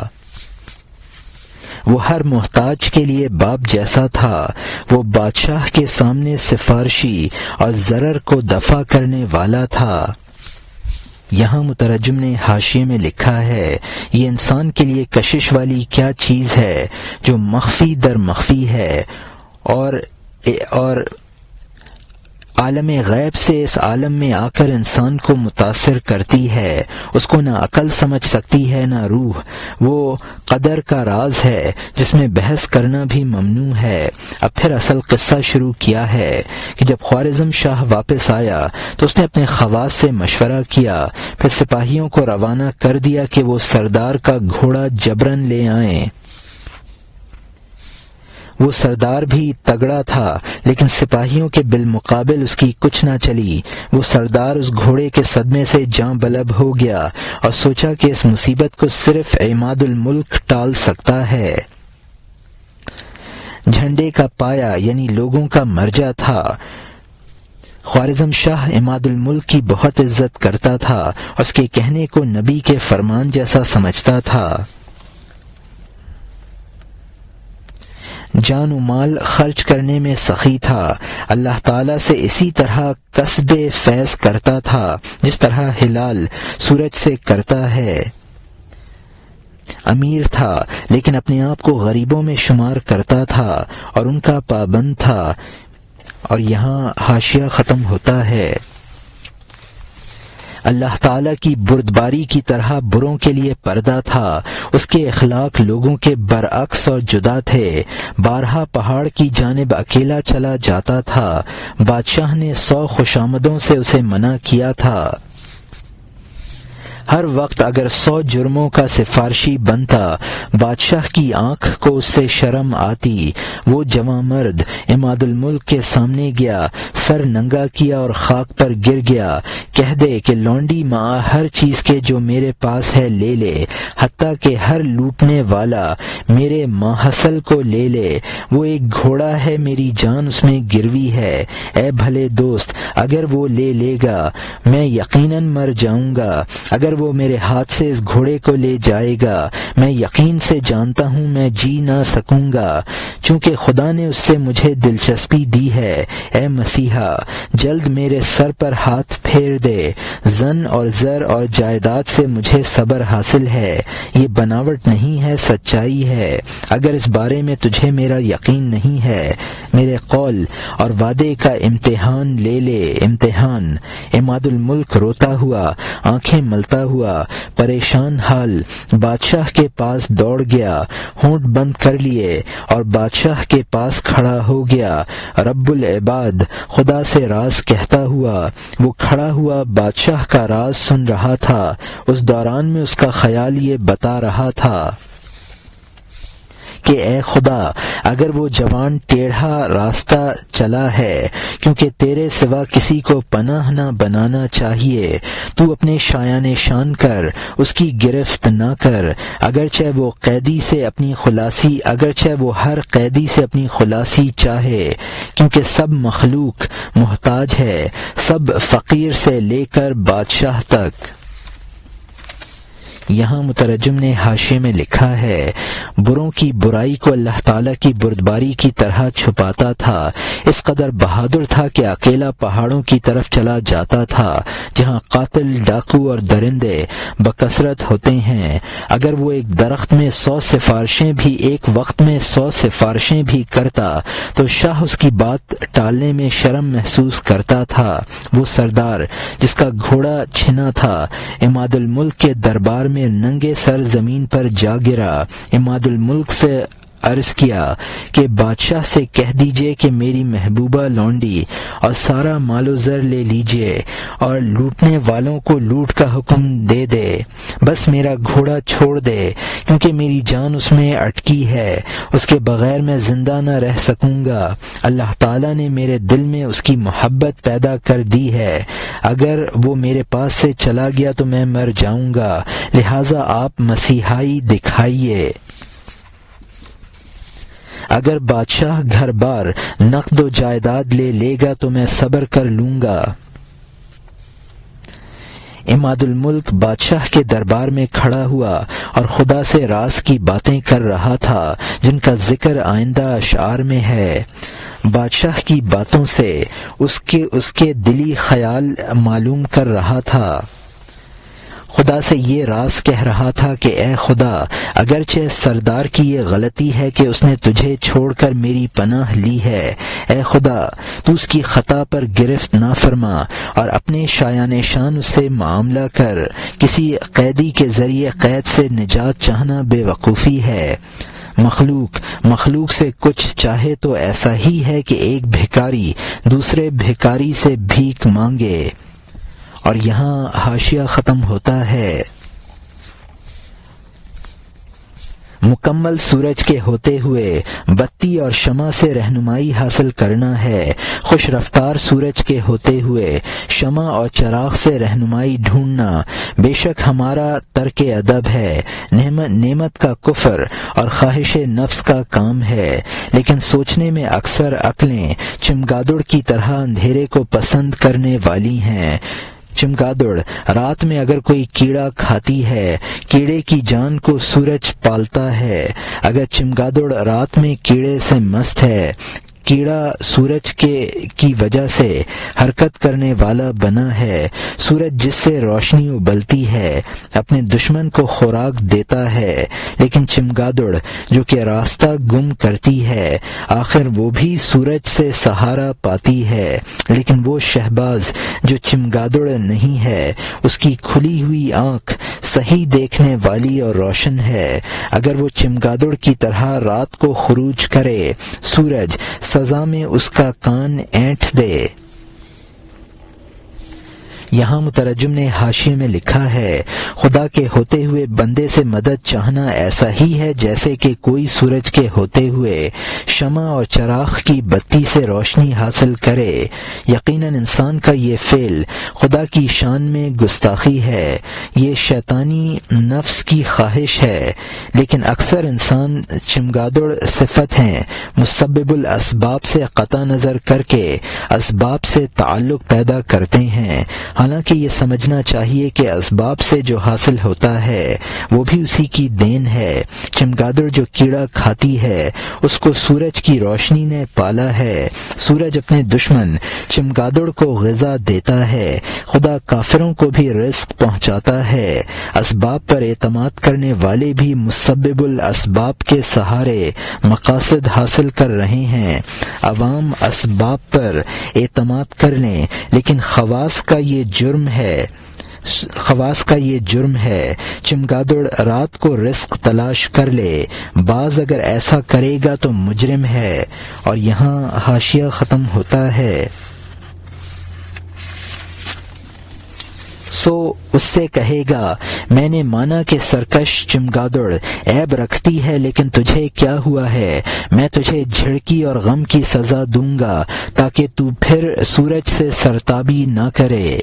وہ ہر محتاج کے لیے باپ جیسا تھا، وہ بادشاہ کے سامنے سفارشی اور ضرر کو دفع کرنے والا تھا۔ یہاں مترجم نے حاشیے میں لکھا ہے، یہ انسان کے لیے کشش والی کیا چیز ہے جو مخفی در مخفی ہے اور عالم غیب سے اس عالم میں آ کر انسان کو متاثر کرتی ہے۔ اس کو نہ عقل سمجھ سکتی ہے نہ روح۔ وہ قدر کا راز ہے جس میں بحث کرنا بھی ممنوع ہے۔ اب پھر اصل قصہ شروع کیا ہے کہ جب خوارزم شاہ واپس آیا تو اس نے اپنے خواص سے مشورہ کیا، پھر سپاہیوں کو روانہ کر دیا کہ وہ سردار کا گھوڑا جبرن لے آئیں۔ وہ سردار بھی تگڑا تھا، لیکن سپاہیوں کے بالمقابل اس کی کچھ نہ چلی۔ وہ سردار اس گھوڑے کے صدمے سے جاں بلب ہو گیا اور سوچا کہ اس مصیبت کو صرف عماد الملک ٹال سکتا ہے۔ جھنڈے کا پایا یعنی لوگوں کا مرجع تھا۔ خوارزم شاہ عماد الملک کی بہت عزت کرتا تھا، اس کے کہنے کو نبی کے فرمان جیسا سمجھتا تھا۔ جان و مال خرچ کرنے میں سخی تھا، اللہ تعالیٰ سے اسی طرح کسب فیض کرتا تھا جس طرح ہلال سورج سے کرتا ہے۔ امیر تھا لیکن اپنے آپ کو غریبوں میں شمار کرتا تھا اور ان کا پابند تھا۔ اور یہاں حاشیہ ختم ہوتا ہے۔ اللہ تعالیٰ کی بردباری کی طرح بروں کے لیے پردہ تھا، اس کے اخلاق لوگوں کے برعکس اور جدا تھے۔ بارہا پہاڑ کی جانب اکیلا چلا جاتا تھا، بادشاہ نے 100 خوشامدوں سے اسے منع کیا تھا۔ ہر وقت اگر 100 جرموں کا سفارشی بنتا، بادشاہ کی آنکھ کو اس سے شرم آتی۔ وہ جوان مرد عماد الملک کے سامنے گیا، سر ننگا کیا اور خاک پر گر گیا۔ کہہ دے کہ لونڈی ماں ہر چیز کے جو میرے پاس ہے لے لے، حتیٰ کہ ہر لوٹنے والا میرے ماحصل کو لے لے۔ وہ ایک گھوڑا ہے، میری جان اس میں گروی ہے۔ اے بھلے دوست، اگر وہ لے لے گا میں یقیناً مر جاؤں گا۔ اگر وہ میرے ہاتھ سے اس گھوڑے کو لے جائے گا، میں یقین سے جانتا ہوں میں جی نہ سکوں گا، چونکہ خدا نے اس سے مجھے دلچسپی دی ہے۔ اے مسیحا، جلد میرے سر پر ہاتھ پھیر دے۔ زن اور زر اور جائیداد سے مجھے صبر حاصل ہے، یہ بناوٹ نہیں ہے، سچائی ہے۔ اگر اس بارے میں تجھے میرا یقین نہیں ہے، میرے قول اور وعدے کا امتحان لے لے۔ امتحان۔ عماد الملک روتا ہوا، آنکھیں ملتا ہوا، پریشان حال بادشاہ کے پاس دوڑ گیا، ہونٹ بند کر لیے اور بادشاہ کے پاس کھڑا ہو گیا۔ رب العباد خدا سے راز کہتا ہوا وہ کھڑا ہوا بادشاہ کا راز سن رہا تھا۔ اس دوران میں اس کا خیال یہ بتا رہا تھا کہ اے خدا، اگر وہ جوان ٹیڑھا راستہ چلا ہے، کیونکہ تیرے سوا کسی کو پناہ نہ بنانا چاہیے، تو اپنے شایان شان کر، اس کی گرفت نہ کر۔ اگرچہ وہ ہر قیدی سے اپنی خلاصی چاہے، کیونکہ سب مخلوق محتاج ہے، سب فقیر سے لے کر بادشاہ تک۔ یہاں مترجم نے حاشیے میں لکھا ہے، بروں کی برائی کو اللہ تعالیٰ کی بردباری کی طرح چھپاتا تھا، اس قدر بہادر تھا کہ اکیلا پہاڑوں کی طرف چلا جاتا تھا جہاں قاتل، ڈاکو اور درندے بکثرت ہوتے ہیں۔ اگر وہ ایک درخت میں 100 سفارشیں بھی ایک وقت میں 100 سفارشیں بھی کرتا تو شاہ اس کی بات ٹالنے میں شرم محسوس کرتا تھا۔ وہ سردار جس کا گھوڑا چھنا تھا عماد الملک کے دربار میں ننگے سر زمین پر جا گرا۔ عماد الملک سے عرض کیا کہ بادشاہ سے کہہ دیجئے کہ میری محبوبہ لونڈی اور سارا مال و زر لے لیجئے اور لوٹنے والوں کو لوٹ کا حکم دے دے، بس میرا گھوڑا چھوڑ دے، کیونکہ میری جان اس میں اٹکی ہے، اس کے بغیر میں زندہ نہ رہ سکوں گا۔ اللہ تعالیٰ نے میرے دل میں اس کی محبت پیدا کر دی ہے، اگر وہ میرے پاس سے چلا گیا تو میں مر جاؤں گا، لہٰذا آپ مسیحائی دکھائیے۔ اگر بادشاہ گھر بار نقد و جائیداد لے گا تو میں صبر کر لوں گا۔ عماد الملک بادشاہ کے دربار میں کھڑا ہوا اور خدا سے راز کی باتیں کر رہا تھا جن کا ذکر آئندہ اشعار میں ہے۔ بادشاہ کی باتوں سے اس کے دلی خیال معلوم کر رہا تھا۔ خدا سے یہ راز کہہ رہا تھا کہ اے خدا، اگرچہ سردار کی یہ غلطی ہے کہ اس نے تجھے چھوڑ کر میری پناہ لی ہے، اے خدا تو اس کی خطا پر گرفت نہ فرما اور اپنے شایان شان اس سے معاملہ کر۔ کسی قیدی کے ذریعے قید سے نجات چاہنا بے وقوفی ہے۔ مخلوق سے کچھ چاہے تو ایسا ہی ہے کہ ایک بھکاری دوسرے بھکاری سے بھیک مانگے۔ اور یہاں حاشیہ ختم ہوتا ہے۔ مکمل سورج کے ہوتے ہوئے بتی اور شمع سے رہنمائی حاصل کرنا ہے، خوش رفتار سورج کے ہوتے ہوئے شمع اور چراغ سے رہنمائی ڈھونڈنا بے شک ہمارا ترک ادب ہے، نعمت کا کفر اور خواہش نفس کا کام ہے، لیکن سوچنے میں اکثر عقلیں چمگادڑ کی طرح اندھیرے کو پسند کرنے والی ہیں۔ چمگادڑ رات میں اگر کوئی کیڑا کھاتی ہے، کیڑے کی جان کو سورج پالتا ہے۔ اگر چمگادڑ رات میں کیڑے سے مست ہے، کیڑا سورج کی وجہ سے حرکت کرنے والا بنا ہے۔ سورج جس سے روشنی ابلتی ہے اپنے دشمن کو خوراک دیتا ہے، لیکن چمگادڑ جو کہ راستہ گم کرتی ہے آخر وہ بھی سورج سے سہارا پاتی ہے، لیکن وہ شہباز جو چمگادڑ نہیں ہے، اس کی کھلی ہوئی آنکھ صحیح دیکھنے والی اور روشن ہے۔ اگر وہ چمگادڑ کی طرح رات کو خروج کرے، سورج سزا میں اس کا کان اینٹھ دے۔ یہاں مترجم نے حاشیے میں لکھا ہے، خدا کے ہوتے ہوئے بندے سے مدد چاہنا ایسا ہی ہے جیسے کہ کوئی سورج کے ہوتے ہوئے شمع اور چراغ کی بتی سے روشنی حاصل کرے۔ یقیناً انسان کا یہ فعل خدا کی شان میں گستاخی ہے، یہ شیطانی نفس کی خواہش ہے، لیکن اکثر انسان چمگادڑ صفت ہیں، مسبب الاسباب سے قطع نظر کر کے اسباب سے تعلق پیدا کرتے ہیں، حالانکہ یہ سمجھنا چاہیے کہ اسباب سے جو حاصل ہوتا ہے وہ بھی اسی کی دین ہے۔ چمگادڑ جو کیڑا کھاتی ہے اس کو سورج کی روشنی نے پالا ہے۔ سورج اپنے دشمن چمگادڑ کو غذا دیتا ہے۔ خدا کافروں کو بھی رزق پہنچاتا ہے۔ اسباب پر اعتماد کرنے والے بھی مسبب الاسباب کے سہارے مقاصد حاصل کر رہے ہیں۔ عوام اسباب پر اعتماد کر لیں، لیکن خواص کا یہ جرم ہے۔ چمگادڑ رات کو رزق تلاش کر لے، بعض اگر ایسا کرے گا تو مجرم ہے۔ اور یہاں حاشیہ ختم ہوتا ہے۔ سو اس سے کہے گا، میں نے مانا کہ سرکش چمگادڑ عیب رکھتی ہے، لیکن تجھے کیا ہوا ہے؟ میں تجھے جھڑکی اور غم کی سزا دوں گا تاکہ تو پھر سورج سے سرتابی نہ کرے۔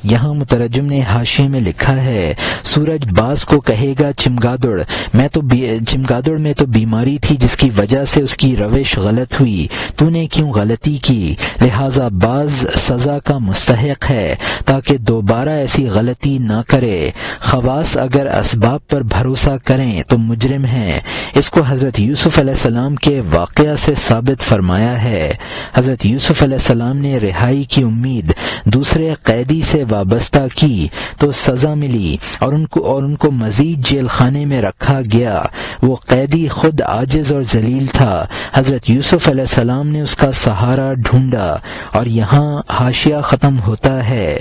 یہاں مترجم نے حاشیے میں لکھا ہے، سورج باز کو کہے گا، چمگادڑ میں تو بیماری تھی جس کی وجہ سے اس کی روش غلط ہوئی، تو نے کیوں غلطی کی؟ لہذا باز سزا کا مستحق ہے تاکہ دوبارہ ایسی غلطی نہ کرے۔ خواص اگر اسباب پر بھروسہ کریں تو مجرم ہیں۔ اس کو حضرت یوسف علیہ السلام کے واقعہ سے ثابت فرمایا ہے۔ حضرت یوسف علیہ السلام نے رہائی کی امید دوسرے قیدی سے وابستہ کی تو سزا ملی اور ان کو مزید جیل خانے میں رکھا گیا۔ وہ قیدی خود عاجز اور ذلیل تھا۔ حضرت یوسف علیہ السلام نے اس کا سہارا ڈھونڈا۔ اور یہاں حاشیہ ختم ہوتا ہے۔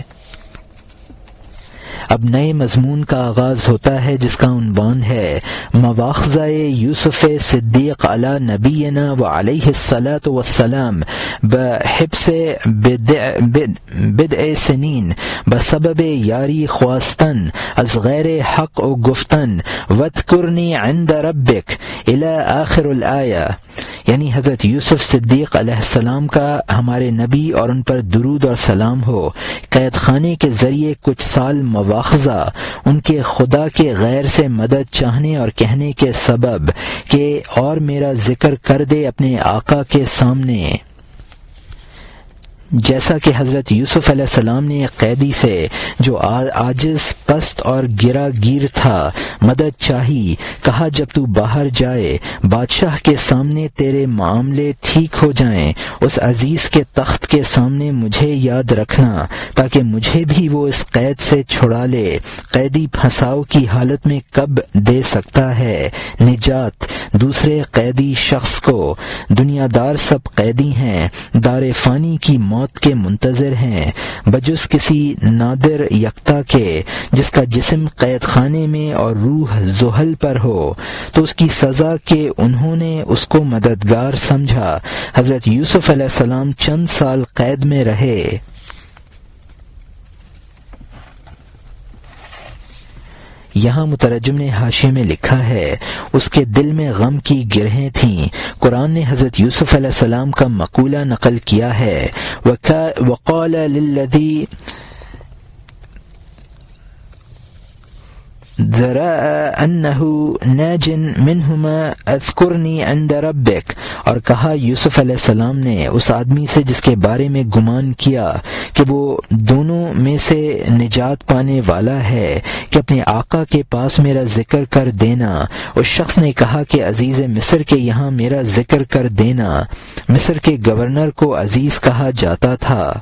اب نئے مضمون کا آغاز ہوتا ہے جس کا عنوان ہے مواخذہ یوسف صدیق علی نبینا وعلیہ الصلاۃ والسلام بحبس بدع سنین بسبب یاری خواستن از غیر حق و گفتن واذکرنی عند ربک الی آخر الآیہ، یعنی حضرت یوسف صدیق علیہ السلام کا ہمارے نبی اور ان پر درود اور سلام ہو، قید خانے کے ذریعے کچھ سال مواخذہ ان کے خدا کے غیر سے مدد چاہنے اور کہنے کے سبب کہ اور میرا ذکر کر دے اپنے آقا کے سامنے، جیسا کہ حضرت یوسف علیہ السلام نے قیدی سے جو عاجز پست اور گرا گیر تھا مدد چاہی، کہا جب تو باہر جائے بادشاہ کے سامنے تیرے معاملے ٹھیک ہو جائیں، اس عزیز کے تخت کے سامنے مجھے یاد رکھنا تاکہ مجھے بھی وہ اس قید سے چھڑا لے۔ قیدی پھنساؤ کی حالت میں کب دے سکتا ہے نجات دوسرے قیدی شخص کو؟ دنیا دار سب قیدی ہیں، دار فانی کی موت کے منتظر ہیں، بجز کسی نادر یکتا کے جس کا جسم قید خانے میں اور روح زحل پر ہو، تو اس کی سزا کہ انہوں نے اس کو مددگار سمجھا۔ حضرت یوسف علیہ السلام چند سال قید میں رہے۔ یہاں مترجم نے حاشیے میں لکھا ہے، اس کے دل میں غم کی گرہیں تھیں۔ قرآن نے حضرت یوسف علیہ السلام کا مقولہ نقل کیا ہے، وقال للذی ذرا انہ ناج منہما اذکرنی عند ربک، اور کہا یوسف علیہ السلام نے اس آدمی سے جس کے بارے میں گمان کیا کہ وہ دونوں میں سے نجات پانے والا ہے، کہ اپنے آقا کے پاس میرا ذکر کر دینا۔ اس شخص نے کہا کہ عزیز مصر کے یہاں میرا ذکر کر دینا۔ مصر کے گورنر کو عزیز کہا جاتا تھا۔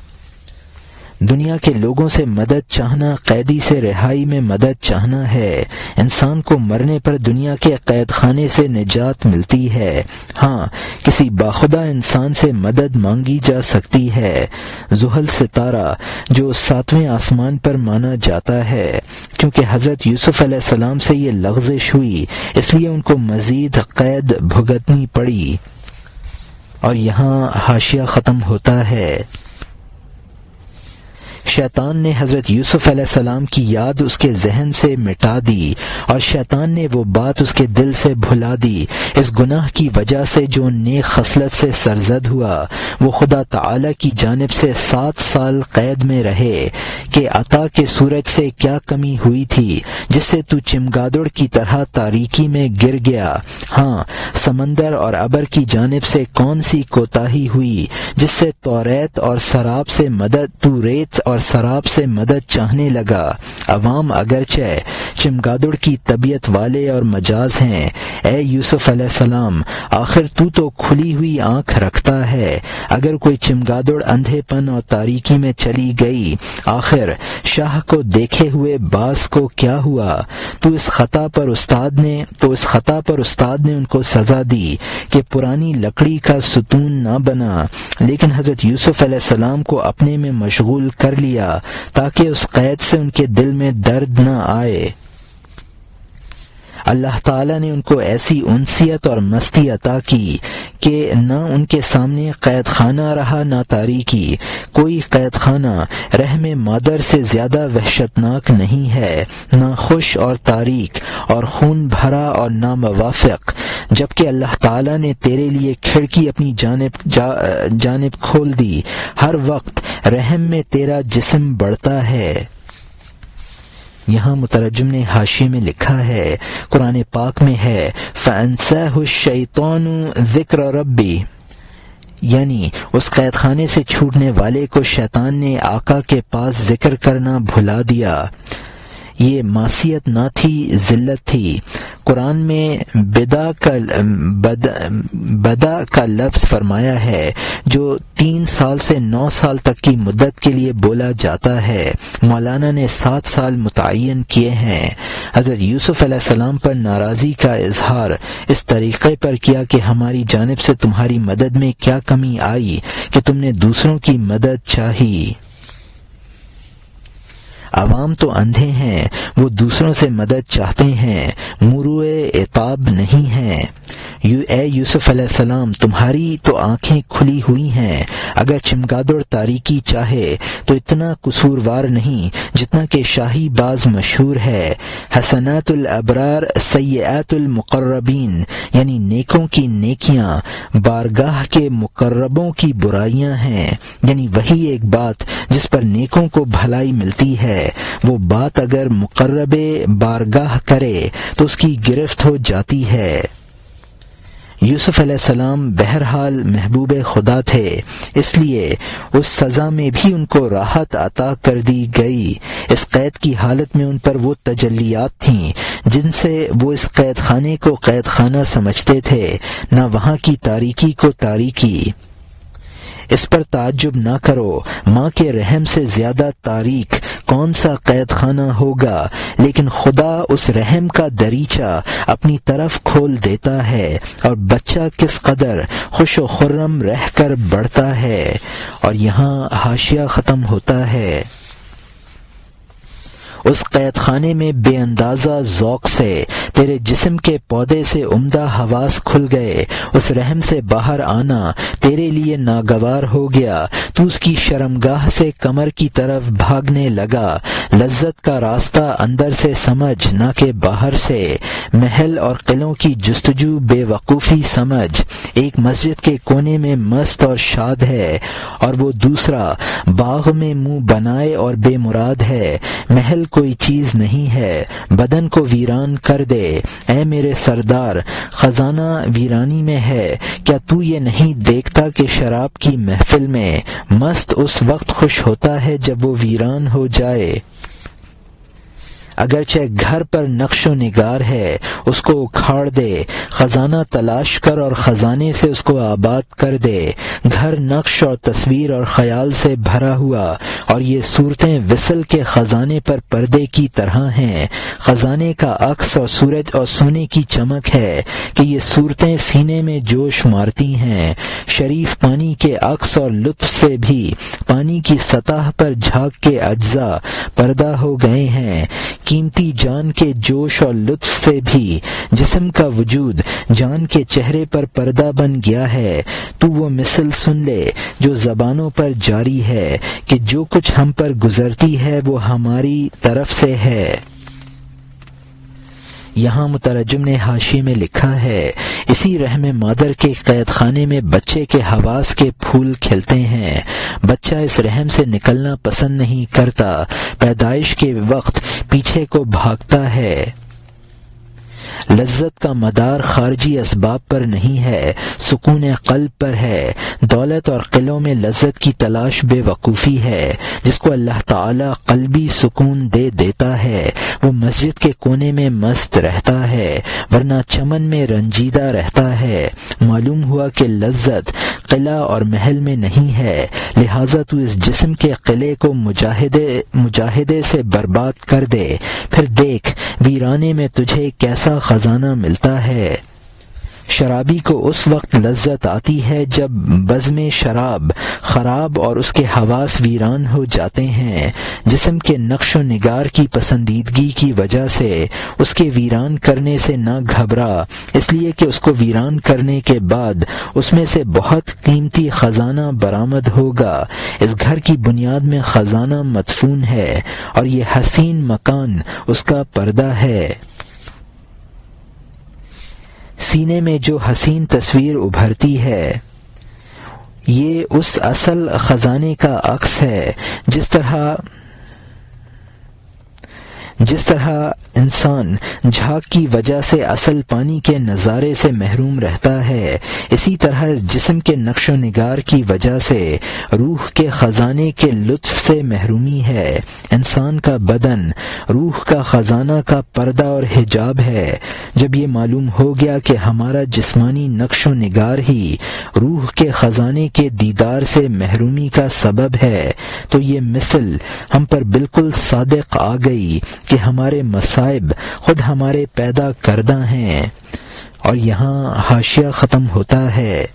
دنیا کے لوگوں سے مدد چاہنا قیدی سے رہائی میں مدد چاہنا ہے۔ انسان کو مرنے پر دنیا کے قید خانے سے نجات ملتی ہے۔ ہاں، کسی باخدا انسان سے مدد مانگی جا سکتی ہے۔ زحل ستارہ جو 7ویں آسمان پر مانا جاتا ہے، کیونکہ حضرت یوسف علیہ السلام سے یہ لغزش ہوئی، اس لیے ان کو مزید قید بھگتنی پڑی۔ اور یہاں حاشیہ ختم ہوتا ہے۔ شیطان نے حضرت یوسف علیہ السلام کی یاد اس کے ذہن سے مٹا دی، اور شیطان نے وہ بات اس کے دل سے بھلا دی۔ اس گناہ کی وجہ سے جو نیک خصلت سے سرزد ہوا، وہ خدا تعالی کی جانب سے 7 سال قید میں رہے کہ عطا کے سورج سے کیا کمی ہوئی تھی جس سے تو چمگادڑ کی طرح تاریکی میں گر گیا۔ ہاں، سمندر اور ابر کی جانب سے کون سی کوتاہی ہوئی جس سے توریت اور سراب سے مدد تو ریت اور سراب سے مدد چاہنے لگا۔ عوام اگرچہ چمگادڑ کی طبیعت والے اور مجاز ہیں، اے یوسف علیہ السلام، آخر تو کھلی ہوئی آنکھ رکھتا ہے۔ اگر کوئی چمگادڑ اندھے پن اور تاریکی میں چلی گئی، آخر شاہ کو دیکھے ہوئے باز کو کیا ہوا؟ تو اس خطا پر استاد نے ان کو سزا دی کہ پرانی لکڑی کا ستون نہ بنا، لیکن حضرت یوسف علیہ السلام کو اپنے میں مشغول کر لیا تاکہ اس قید سے ان کے دل میں درد نہ آئے۔ اللہ تعالیٰ نے ان کو ایسی انسیت اور مستی عطا کی کہ نہ ان کے سامنے قید خانہ رہا نہ تاریکی۔ کوئی قید خانہ رحم مادر سے زیادہ وحشتناک نہیں ہے، نہ خوش اور تاریک اور خون بھرا اور ناموافق، جبکہ اللہ تعالیٰ نے تیرے لیے کھڑکی اپنی جانب کھول دی۔ ہر وقت رحم میں تیرا جسم بڑھتا ہے۔ یہاں مترجم نے حاشیے میں لکھا ہے، قرآن پاک میں ہے فَأَنسَاهُ الشَّيْطَانُ ذِكْرَ رَبِّهِ، یعنی اس قید خانے سے چھوٹنے والے کو شیطان نے آقا کے پاس ذکر کرنا بھلا دیا۔ یہ معصیت نہ تھی، ذلت تھی۔ قرآن میں بدا کا لفظ فرمایا ہے جو 3 سال سے 9 سال تک کی مدت کے لیے بولا جاتا ہے۔ مولانا نے 7 سال متعین کیے ہیں۔ حضرت یوسف علیہ السلام پر ناراضی کا اظہار اس طریقے پر کیا کہ ہماری جانب سے تمہاری مدد میں کیا کمی آئی کہ تم نے دوسروں کی مدد چاہی۔ عوام تو اندھے ہیں، وہ دوسروں سے مدد چاہتے ہیں، مروع عتاب نہیں ہیں۔ اے یوسف علیہ السلام، تمہاری تو آنکھیں کھلی ہوئی ہیں۔ اگر چمگادڑ تاریکی چاہے تو اتنا قصوروار نہیں جتنا کہ شاہی باز مشہور ہے، حسنات الابرار سیئات المقربین، یعنی نیکوں کی نیکیاں بارگاہ کے مقربوں کی برائیاں ہیں۔ یعنی وہی ایک بات جس پر نیکوں کو بھلائی ملتی ہے، وہ بات اگر مقرب بارگاہ کرے تو اس کی گرفت ہو جاتی ہے۔ یوسف علیہ السلام بہرحال محبوب خدا تھے، اس لیے اس سزا میں بھی ان کو راحت عطا کر دی گئی۔ اس قید کی حالت میں ان پر وہ تجلیات تھیں جن سے وہ اس قید خانے کو قید خانہ سمجھتے تھے، نہ وہاں کی تاریکی کو تاریکی۔ اس پر تعجب نہ کرو، ماں کے رحم سے زیادہ تاریک کون سا قید خانہ ہوگا، لیکن خدا اس رحم کا دریچہ اپنی طرف کھول دیتا ہے اور بچہ کس قدر خوش و خرم رہ کر بڑھتا ہے۔ اور یہاں حاشیہ ختم ہوتا ہے۔ اس قید خانے میں بے اندازہ ذوق سے تیرے جسم کے پودے سے عمدہ حواس کھل گئے، اس رحم سے باہر آنا تیرے لیے ناگوار ہو گیا، تو اس کی شرمگاہ سے کمر کی طرف بھاگنے لگا۔ لذت کا راستہ اندر سے سمجھ نہ کہ باہر سے، محل اور قلعوں کی جستجو بے وقوفی سمجھ۔ ایک مسجد کے کونے میں مست اور شاد ہے اور وہ دوسرا باغ میں منہ بنائے اور بے مراد ہے۔ محل کوئی چیز نہیں ہے، بدن کو ویران کر دے۔ اے میرے سردار، خزانہ ویرانی میں ہے، کیا تو یہ نہیں دیکھتا کہ شراب کی محفل میں مست اس وقت خوش ہوتا ہے جب وہ ویران ہو جائے؟ اگرچہ گھر پر نقش و نگار ہے اس کو اکھاڑ دے، خزانہ تلاش کر اور خزانے سے اس کو آباد کر دے۔ گھر نقش اور تصویر اور خیال سے بھرا ہوا، اور یہ صورتیں وصل کے خزانے پر پردے کی طرح ہیں۔ خزانے کا عکس اور سورج اور سونے کی چمک ہے کہ یہ صورتیں سینے میں جوش مارتی ہیں۔ شریف پانی کے عکس اور لطف سے بھی پانی کی سطح پر جھاگ کے اجزاء پردہ ہو گئے ہیں۔ قیمتی جان کے جوش اور لطف سے بھی جسم کا وجود جان کے چہرے پر پردہ بن گیا ہے۔ تو وہ مثل سن لے جو زبانوں پر جاری ہے کہ جو کچھ ہم پر گزرتی ہے وہ ہماری طرف سے ہے۔ یہاں مترجم نے حاشیے میں لکھا ہے، اسی رحم مادر کے قید خانے میں بچے کے حواس کے پھول کھلتے ہیں۔ بچہ اس رحم سے نکلنا پسند نہیں کرتا، پیدائش کے وقت پیچھے کو بھاگتا ہے۔ لذت کا مدار خارجی اسباب پر نہیں ہے، سکون قلب پر ہے۔ دولت اور قلعوں میں لذت کی تلاش بے وقوفی ہے۔ جس کو اللہ تعالی قلبی سکون دے دیتا ہے وہ مسجد کے کونے میں مست رہتا ہے، ورنہ چمن میں رنجیدہ رہتا ہے۔ معلوم ہوا کہ لذت قلعہ اور محل میں نہیں ہے، لہٰذا تو اس جسم کے قلعے کو مجاہدے سے برباد کر دے، پھر دیکھ ویرانے میں تجھے کیسا خزانہ ملتا ہے۔ شرابی کو اس وقت لذت آتی ہے جب بزم شراب خراب اور اس کے حواس ویران ہو جاتے ہیں۔ جسم کے نقش و نگار کی پسندیدگی کی وجہ سے اس کے ویران کرنے سے نہ گھبرا، اس لیے کہ اس کو ویران کرنے کے بعد اس میں سے بہت قیمتی خزانہ برآمد ہوگا۔ اس گھر کی بنیاد میں خزانہ مدفون ہے اور یہ حسین مکان اس کا پردہ ہے۔ سینے میں جو حسین تصویر ابھرتی ہے یہ اس اصل خزانے کا عکس ہے۔ جس طرح انسان جھاگ کی وجہ سے اصل پانی کے نظارے سے محروم رہتا ہے، اسی طرح اس جسم کے نقش و نگار کی وجہ سے روح کے خزانے کے لطف سے محرومی ہے۔ انسان کا بدن روح کا خزانہ کا پردہ اور حجاب ہے۔ جب یہ معلوم ہو گیا کہ ہمارا جسمانی نقش و نگار ہی روح کے خزانے کے دیدار سے محرومی کا سبب ہے تو یہ مثل ہم پر بالکل صادق آ گئی کہ ہمارے مصائب خود ہمارے پیدا کردہ ہیں۔ اور یہاں حاشیہ ختم ہوتا ہے۔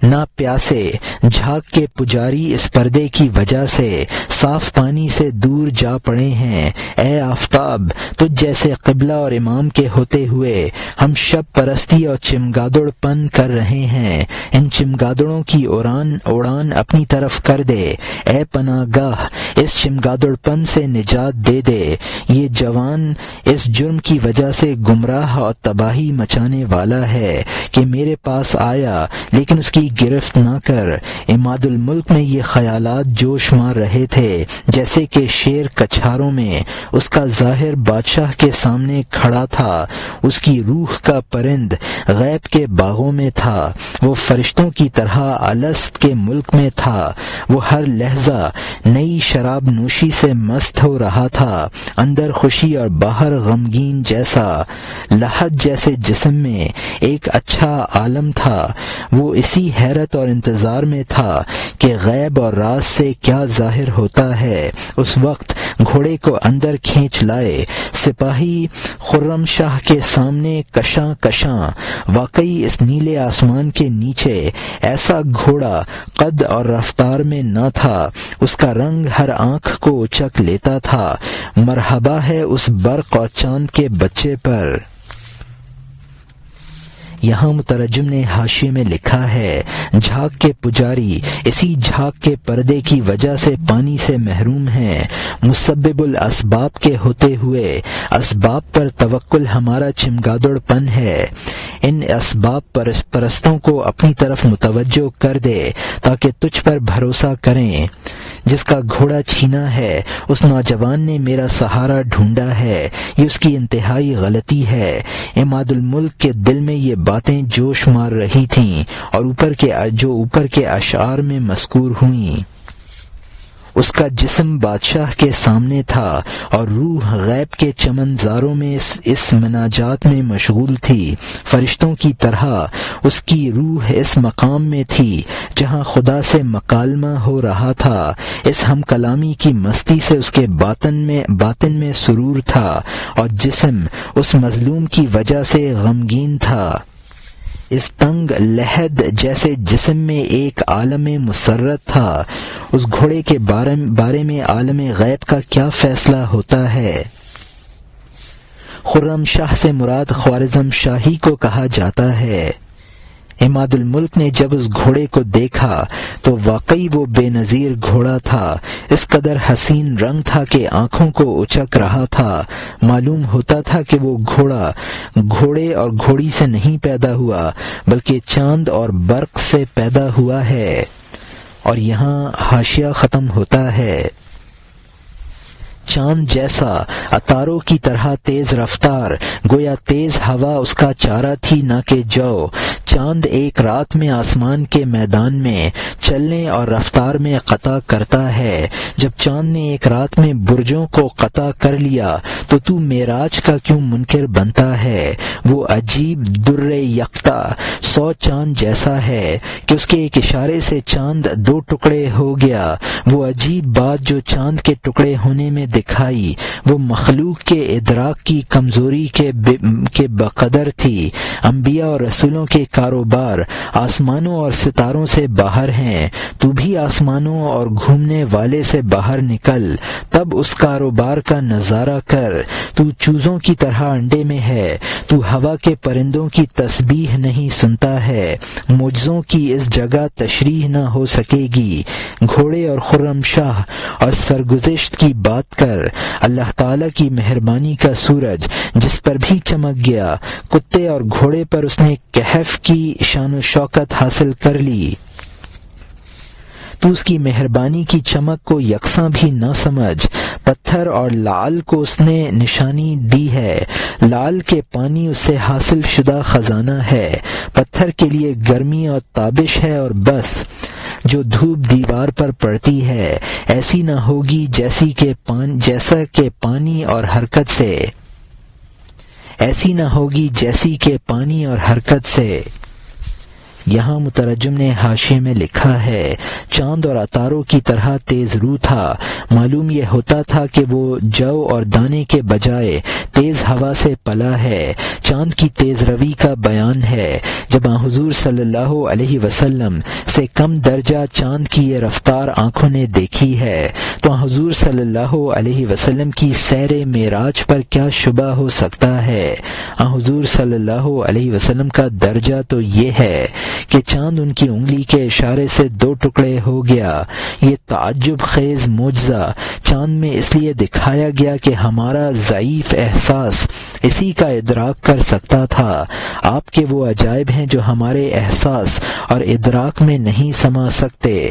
نہ پیاسے جھاگ کے پجاری اس پردے کی وجہ سے صاف پانی سے دور جا پڑے ہیں۔ اے آفتاب، تجھ جیسے قبلہ اور امام کے ہوتے ہوئے ہم شب پرستی اور چمگادڑ پن کر رہے ہیں۔ ان چمگادڑوں کی اڑان اپنی طرف کر دے۔ اے پناہ گاہ، اس چمگادڑ پن سے نجات دے دے۔ یہ جوان اس جرم کی وجہ سے گمراہ اور تباہی مچانے والا ہے کہ میرے پاس آیا لیکن اس کی گرفت نہ کر۔ عماد الملک میں یہ خیالات جوش مار رہے تھے جیسے کہ شیر کچھاروں میں اس کا ظاہر بادشاہ کے سامنے کھڑا تھا، اس کی روح کا پرند غیب کے باغوں میں تھا، وہ فرشتوں کی طرح الست کے ملک میں تھا، وہ ہر لحظہ نئی شراب نوشی سے مست ہو رہا تھا، اندر خوشی اور باہر غمگین جیسا۔ لحد جیسے جسم میں ایک اچھا عالم تھا، وہ اسی حیرت اور انتظار میں تھا کہ غیب اور راز سے کیا ظاہر ہوتا ہے۔ اس وقت گھوڑے کو اندر کھینچ لائے، سپاہی خرم شاہ کے سامنے کشاں کشاں۔ واقعی اس نیلے آسمان کے نیچے ایسا گھوڑا قد اور رفتار میں نہ تھا، اس کا رنگ ہر آنکھ کو اچک لیتا تھا۔ مرحبا ہے اس برق اور چاند کے بچے پر۔ یہاں مترجم نے حاشیے میں لکھا ہے، جھاگ کے پجاری اسی جھاگ کے پردے کی وجہ سے پانی سے محروم ہیں۔ مسبب الاسباب کے ہوتے ہوئے اسباب پر توکل ہمارا چمگادڑ پن ہے۔ ان اسباب پرستوں کو اپنی طرف متوجہ کر دے تاکہ تجھ پر بھروسہ کریں۔ جس کا گھوڑا چھینا ہے اس نوجوان نے میرا سہارا ڈھونڈا ہے، یہ اس کی انتہائی غلطی ہے۔ عماد الملک کے دل میں یہ باتیں جوش مار رہی تھیں اور اوپر کے اشعار میں مذکور ہوئیں۔ اس کا جسم بادشاہ کے سامنے تھا اور روح غیب کے چمنزاروں میں اس مناجات میں مشغول تھی۔ فرشتوں کی طرح اس کی روح اس مقام میں تھی جہاں خدا سے مکالمہ ہو رہا تھا۔ اس ہم کلامی کی مستی سے اس کے باطن میں سرور تھا اور جسم اس مظلوم کی وجہ سے غمگین تھا۔ اس تنگ لحد جیسے جسم میں ایک عالم مسرت تھا۔ اس گھوڑے کے بارے میں عالم غیب کا کیا فیصلہ ہوتا ہے؟ خرم شاہ سے مراد خوارزم شاہی کو کہا جاتا ہے۔ عماد الملک نے جب اس گھوڑے کو دیکھا تو واقعی وہ بے نظیر گھوڑا تھا۔ اس قدر حسین رنگ تھا کہ آنکھوں کو اچک رہا تھا۔ معلوم ہوتا تھا کہ وہ گھوڑا گھوڑے اور گھوڑی سے نہیں پیدا ہوا بلکہ چاند اور برق سے پیدا ہوا ہے۔ اور یہاں حاشیہ ختم ہوتا ہے۔ چاند جیسا اتاروں کی طرح تیز رفتار، گویا تیز ہوا اس کا چارہ تھی نہ کہ جو۔ چاند ایک رات میں آسمان کے میدان میں چلنے اور رفتار میں قطع کرتا ہے۔ جب چاند نے ایک رات میں برجوں کو قطع کر لیا تو معراج کا کیوں منکر بنتا ہے؟ وہ عجیب در یکتا 100 چاند جیسا ہے کہ اس کے ایک اشارے سے چاند 2 ٹکڑے ہو گیا۔ وہ عجیب بات جو چاند کے ٹکڑے ہونے میں دکھائی وہ مخلوق کے ادراک کی کمزوری کے بقدر تھی۔ انبیاء اور رسولوں کے کاروبار آسمانوں اور ستاروں سے باہر ہیں۔ تو بھی آسمانوں اور گھومنے والے سے باہر نکل، تب اس کاروبار کا نظارہ کر۔ تو چوزوں کی طرح انڈے میں ہے، تو ہوا کے پرندوں کی تسبیح نہیں سنتا ہے۔ معجزوں کی اس جگہ تشریح نہ ہو سکے گی۔ گھوڑے اور خرم شاہ اور سرگزشت کی بات کر۔ اللہ تعالی کی مہربانی کا سورج جس پر بھی چمک گیا، کتے اور گھوڑے پر اس نے کہف کی شان و شوکت حاصل کر لی۔ تو اس کی مہربانی کی چمک کو یکساں بھی نہ سمجھ۔ پتھر اور لعل کو اس نے نشانی دی ہے۔ لعل کے پانی اس سے حاصل شدہ خزانہ ہے۔ پتھر کے لیے گرمی اور تابش ہے اور بس۔ جو دھوپ دیوار پر پڑتی ہے ایسی نہ ہوگی جیسا کہ پانی اور حرکت سے۔ یہاں مترجم نے حاشیے میں لکھا ہے چاند اور اتاروں کی طرح تیز رو تھا۔ معلوم یہ ہوتا تھا کہ وہ جو اور دانے کے بجائے تیز ہوا سے پلا ہے۔ چاند کی تیز روی کا بیان ہے۔ جب حضور صلی اللہ علیہ وسلم سے کم درجہ چاند کی یہ رفتار آنکھوں نے دیکھی ہے تو حضور صلی اللہ علیہ وسلم کی سیر معراج پر کیا شبہ ہو سکتا ہے؟ حضور صلی اللہ علیہ وسلم کا درجہ تو یہ ہے کہ چاند ان کی انگلی کے اشارے سے 2 ٹکڑے ہو گیا۔ یہ تعجب خیز معجزہ چاند میں اس لیے دکھایا گیا کہ ہمارا ضعیف احساس اسی کا ادراک کر سکتا تھا۔ آپ کے وہ عجائب ہیں جو ہمارے احساس اور ادراک میں نہیں سما سکتے۔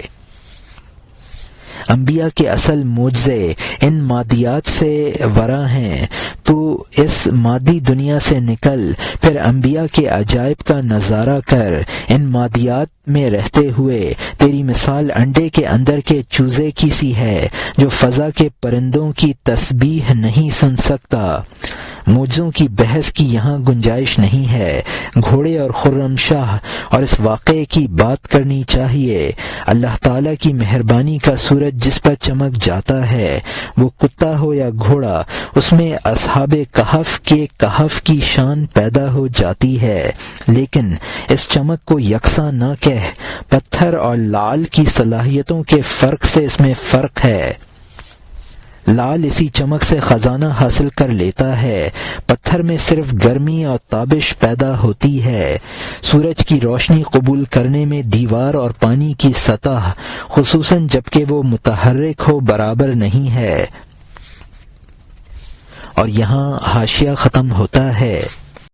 انبیاء کے اصل معجزے ان مادیات سے ورا ہیں۔ تو اس مادی دنیا سے نکل، پھر انبیاء کے عجائب کا نظارہ کر۔ ان مادیات میں رہتے ہوئے تیری مثال انڈے کے اندر کے چوزے کی سی ہے جو فضا کے پرندوں کی تسبیح نہیں سن سکتا۔ معجزوں کی بحث کی یہاں گنجائش نہیں ہے۔ گھوڑے اور خرم شاہ اور اس واقعے کی بات کرنی چاہیے۔ اللہ تعالیٰ کی مہربانی کا سورج جس پر چمک جاتا ہے، وہ کتا ہو یا گھوڑا، اس میں اصحاب کہف کی شان پیدا ہو جاتی ہے۔ لیکن اس چمک کو یکساں نہ کہہ۔ پتھر اور لعل کی صلاحیتوں کے فرق سے اس میں فرق ہے۔ لعل اسی چمک سے خزانہ حاصل کر لیتا ہے، پتھر میں صرف گرمی اور تابش پیدا ہوتی ہے۔ سورج کی روشنی قبول کرنے میں دیوار اور پانی کی سطح، خصوصاً جبکہ وہ متحرک ہو، برابر نہیں ہے۔ اور یہاں حاشیہ ختم ہوتا ہے۔